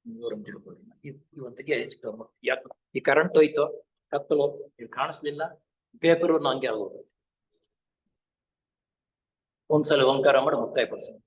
ವಿವರ ತಿಳ್ಕೊಳ್ಳೋಣ. ಇವತ್ತಿಗೆ ಯಾಕೆ ಈ ಕರೆಂಟ್ ಹೋಯ್ತು, ಕತ್ತಲು ಇದು ಕಾಣಿಸ್ಲಿಲ್ಲ, ಪೇಪರ್ ನಂಗೆ ಆಗೋದು. ಒಂದ್ಸಲ ಓಂಕಾರ ಮಾಡಿ ಮುಕ್ತಾಯ ಪಡಿಸೋಣ.